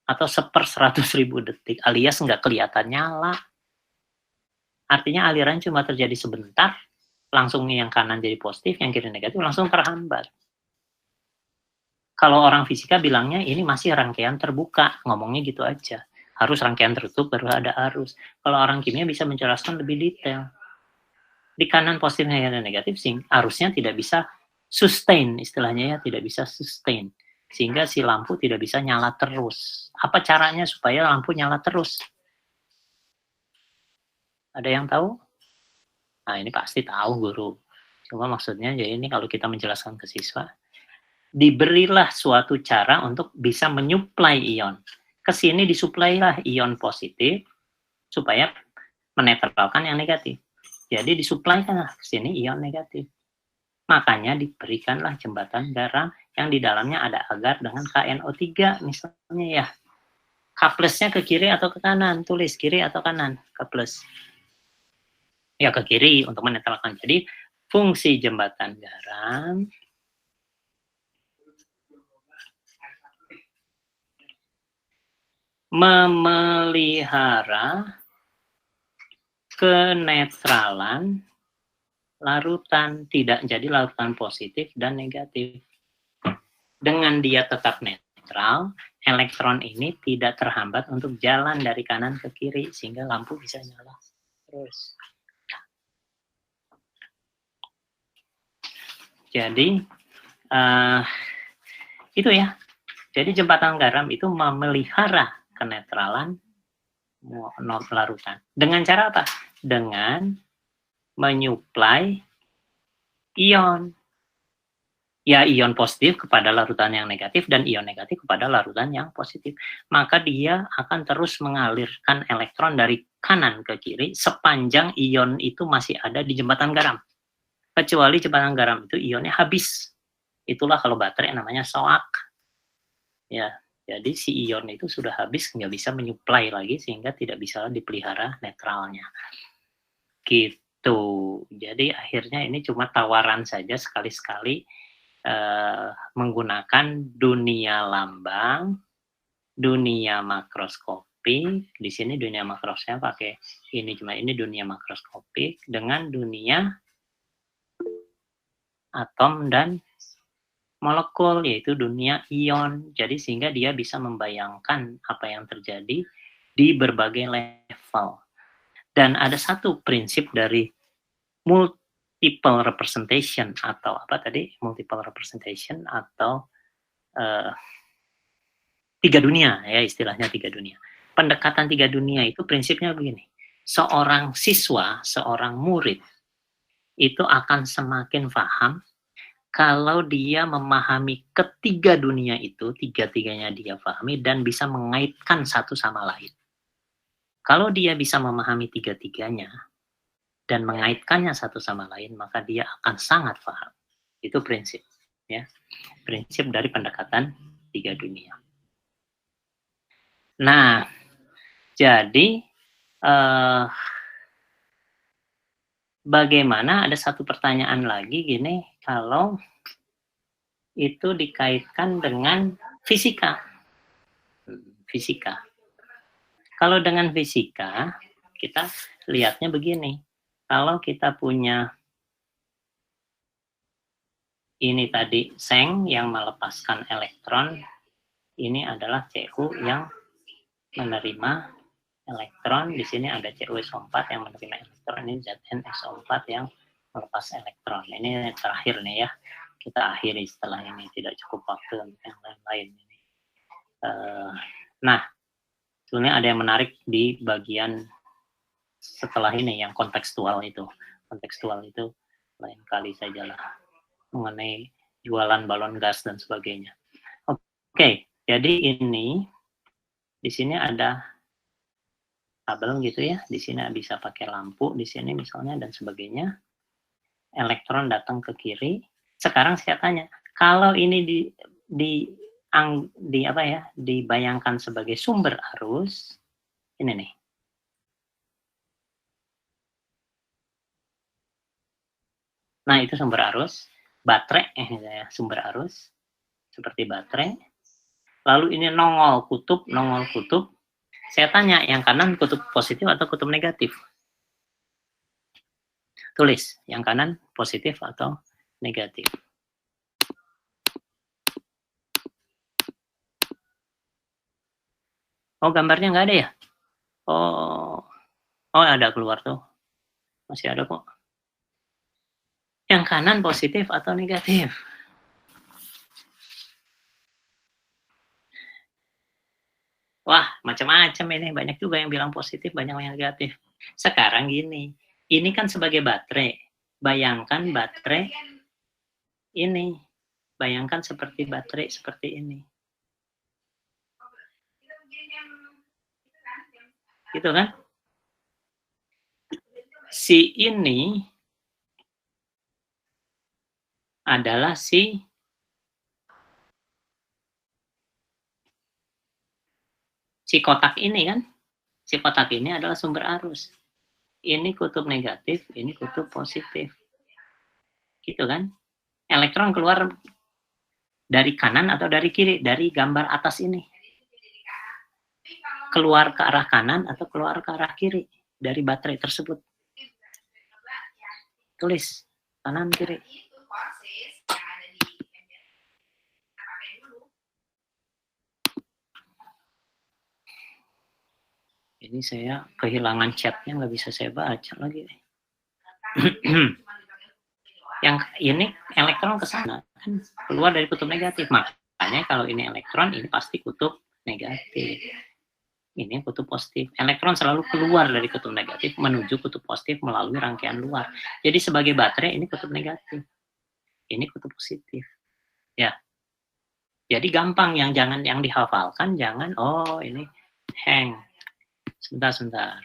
Atau 1/100.000 detik, alias nggak kelihatan nyala. Artinya aliran cuma terjadi sebentar, langsung yang kanan jadi positif, yang kiri negatif, langsung terhambat. Kalau orang fisika bilangnya ini masih rangkaian terbuka, ngomongnya gitu aja. Harus rangkaian tertutup baru ada arus. Kalau orang kimia bisa menjelaskan lebih detail. Di kanan positif dan negatif, arusnya tidak bisa sustain, istilahnya ya, tidak bisa sustain. Sehingga si lampu tidak bisa nyala terus. Apa caranya supaya lampu nyala terus? Ada yang tahu? Nah, ini pasti tahu guru. Cuma maksudnya jadi ini kalau kita menjelaskan ke siswa, diberilah suatu cara untuk bisa menyuplai ion. Ke sini disuplailah ion positif supaya menetralkan yang negatif. Jadi disuplaikanlah ke sini ion negatif. Makanya diberikanlah jembatan garam yang di dalamnya ada agar dengan KNO3 misalnya ya. K plusnya ke kiri atau ke kanan? Tulis kiri atau kanan? K plus. Ya ke kiri untuk menetralkan. Jadi fungsi jembatan garam memelihara kenetralan larutan, tidak jadi larutan positif dan negatif. Dengan dia tetap netral, elektron ini tidak terhambat untuk jalan dari kanan ke kiri, sehingga lampu bisa nyala terus. Jadi, itu ya. Jadi jembatan garam itu memelihara kenetralan larutan. Dengan cara apa? Dengan menyuplai ion. Ya, ion positif kepada larutan yang negatif dan ion negatif kepada larutan yang positif. Maka dia akan terus mengalirkan elektron dari kanan ke kiri sepanjang ion itu masih ada di jembatan garam. Kecuali jembatan garam itu ionnya habis. Itulah kalau baterai namanya soak. Ya, jadi si ion itu sudah habis, nggak bisa menyuplai lagi sehingga tidak bisa dipelihara netralnya. Gitu. Jadi akhirnya ini cuma tawaran saja sekali-sekali menggunakan dunia lambang, dunia makroskopik. Di sini dunia makroskopnya pakai ini, cuma ini dunia makroskopik dengan dunia atom dan molekul, yaitu dunia ion. Jadi sehingga dia bisa membayangkan apa yang terjadi di berbagai level. Dan ada satu prinsip dari multiple representation atau apa tadi? Multiple representation atau tiga dunia, ya istilahnya tiga dunia. Pendekatan tiga dunia itu prinsipnya begini. Seorang siswa, seorang murid itu akan semakin paham kalau dia memahami ketiga dunia itu, tiga-tiganya dia pahami dan bisa mengaitkan satu sama lain. Kalau dia bisa memahami tiga-tiganya dan mengaitkannya satu sama lain, maka dia akan sangat paham. Itu prinsip, ya. Prinsip dari pendekatan tiga dunia. Nah, jadi bagaimana, ada satu pertanyaan lagi gini, kalau itu dikaitkan dengan fisika. Fisika. Kalau dengan fisika, kita lihatnya begini. Kalau kita punya ini tadi seng yang melepaskan elektron, ini adalah Cu yang menerima elektron. Di sini ada CuSO4 yang menerima elektron, ini ZnSO4 yang melepas elektron. Ini terakhir nih ya. kita akhiri setelah ini, tidak cukup waktu untuk yang lain-lain ini. Nah, sebenarnya ada yang menarik di bagian setelah ini yang kontekstual itu. Kontekstual itu lain kali sajalah, mengenai jualan balon gas dan sebagainya. Oke, jadi ini di sini ada tabel gitu ya. Di sini bisa pakai lampu di sini misalnya dan sebagainya. Elektron datang ke kiri. Sekarang saya tanya, kalau ini dibayangkan sebagai sumber arus, ini nih. Nah, itu sumber arus, baterai, sumber arus, seperti baterai. Lalu ini nongol kutub. Saya tanya, yang kanan kutub positif atau kutub negatif? Tulis, yang kanan positif atau negatif. Oh, gambarnya nggak ada ya? Oh, ada keluar tuh. Masih ada kok. Yang kanan positif atau negatif? Wah, macam-macam ini. Banyak juga yang bilang positif, banyak yang negatif. Sekarang gini, ini kan sebagai baterai. Bayangkan baterai ini. Bayangkan seperti baterai seperti ini. Gitu kan? Si ini adalah si kotak ini kan. Si kotak ini adalah sumber arus. Ini kutub negatif, ini kutub positif. Gitu kan? Elektron keluar dari kanan atau dari kiri? Dari gambar atas ini. Keluar ke arah kanan atau keluar ke arah kiri dari baterai tersebut. Tulis, kanan kiri. Ini saya kehilangan chatnya, nggak bisa saya baca lagi. Yang ini elektron ke sana kan keluar dari kutub negatif. Makanya kalau ini elektron, ini pasti kutub negatif. Ini kutub positif. Elektron selalu keluar dari kutub negatif menuju kutub positif melalui rangkaian luar. Jadi sebagai baterai ini kutub negatif. Ini kutub positif. Ya. Jadi gampang, yang dihafalkan jangan ini hang. Sebentar.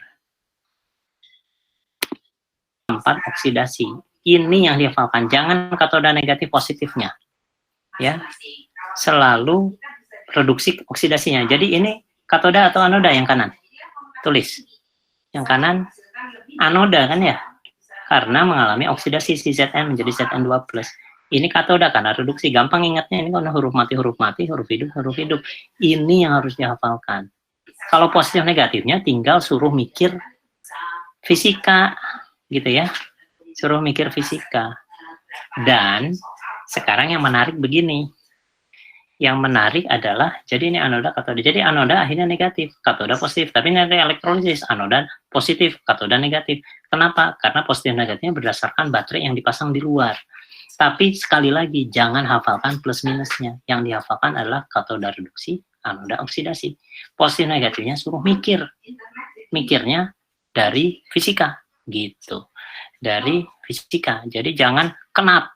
Tempat oksidasi. Ini yang dihafalkan. Jangan katoda negatif positifnya. Ya. Selalu reduksi oksidasinya. Jadi ini katoda atau anoda yang kanan? Tulis. Yang kanan anoda kan ya? Karena mengalami oksidasi si Zn menjadi Zn2+. Ini katoda karena reduksi. Gampang ingatnya, ini karena huruf mati, huruf hidup. Ini yang harus dihafalkan. Kalau positif negatifnya tinggal suruh mikir fisika gitu ya. Suruh mikir fisika. Dan sekarang yang menarik begini. Yang menarik adalah, jadi ini anoda, katoda. Jadi anoda akhirnya negatif, katoda positif. Tapi nanti elektrolisis, anoda positif, katoda negatif. Kenapa? Karena positif negatifnya berdasarkan baterai yang dipasang di luar. Tapi sekali lagi, jangan hafalkan plus minusnya. Yang dihafalkan adalah katoda reduksi, anoda oksidasi. Positif negatifnya suruh mikir. Mikirnya dari fisika. Gitu. Dari fisika. Jadi jangan kenap.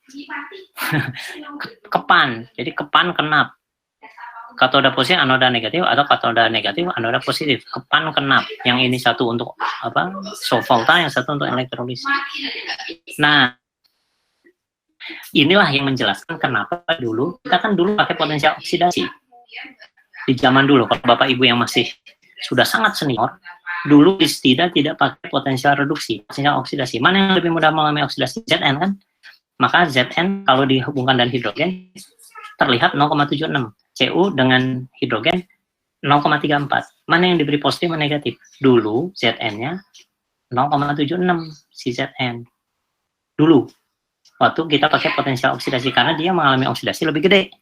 Kepan. Jadi kepan kenap. Katoda positif, anoda negatif, atau katoda negatif, anoda positif. Kepan kenap. Yang ini satu untuk sovolta, yang satu untuk elektrolisis. Nah, inilah yang menjelaskan kenapa dulu kita kan dulu pakai potensial oksidasi. Di zaman dulu, kalau Bapak Ibu yang masih sudah sangat senior, dulu tidak pakai potensial reduksi, potensial oksidasi. Mana yang lebih mudah mengalami oksidasi? Zn kan? Maka Zn kalau dihubungkan dengan hidrogen terlihat 0,76. Cu dengan hidrogen 0,34. Mana yang diberi positif dan negatif? Dulu Zn-nya 0,76 si Zn. Dulu. Waktu kita pakai potensial oksidasi, karena dia mengalami oksidasi lebih gede.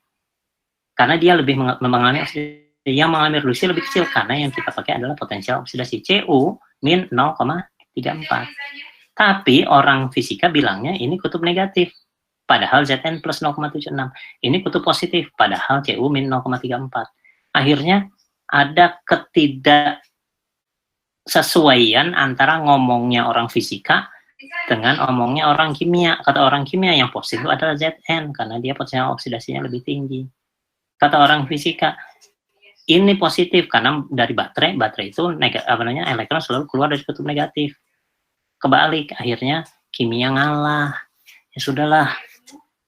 Karena dia lebih mengalami oksidasi, yang mengalami reduksi lebih kecil, karena yang kita pakai adalah potensial oksidasi. Cu min 0,34. Tapi orang fisika bilangnya ini kutub negatif. padahal Zn plus 0,76. Ini kutub positif, padahal Cu min 0,34. Akhirnya ada ketidaksesuaian antara ngomongnya orang fisika dengan omongnya orang kimia. Kata orang kimia yang positif adalah Zn, karena dia potensial oksidasinya lebih tinggi. Kata orang fisika, ini positif karena dari baterai itu elektron selalu keluar dari kutub negatif. Kebalik, akhirnya kimia ngalah. Ya sudahlah,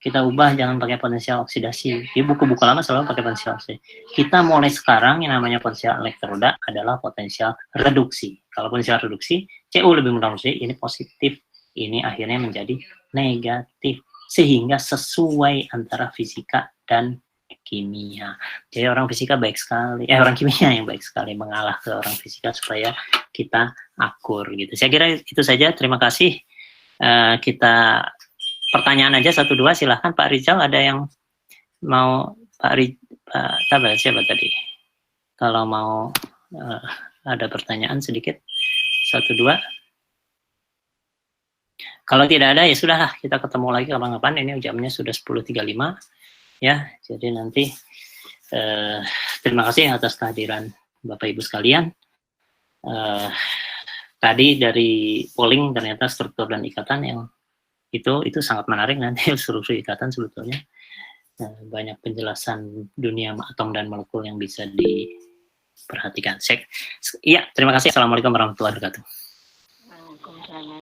kita ubah, jangan pakai potensial oksidasi. Di buku-buku lama selalu pakai potensial oksidasi. Kita mulai sekarang yang namanya potensial elektroda adalah potensial reduksi. Kalau potensial reduksi, Cu lebih mudah reduksi, ini positif. Ini akhirnya menjadi negatif. Sehingga sesuai antara fisika dan kimia. Jadi orang fisika baik sekali, orang kimia yang baik sekali mengalah ke orang fisika supaya kita akur gitu. Saya kira itu saja. Terima kasih. Kita pertanyaan aja 1-2, silahkan Pak Rizal, ada yang mau siapa tadi? Kalau mau ada pertanyaan sedikit 1-2. Kalau tidak ada ya sudahlah, kita ketemu lagi kapan-kapan. Ini jamnya sudah 10.35 ya. Jadi nanti terima kasih atas kehadiran Bapak Ibu sekalian. Tadi dari polling ternyata struktur dan ikatan yang itu sangat menarik, nanti struktur ikatan sebetulnya banyak penjelasan dunia atom dan molekul yang bisa diperhatikan. Iya, terima kasih. Assalamualaikum warahmatullahi wabarakatuh.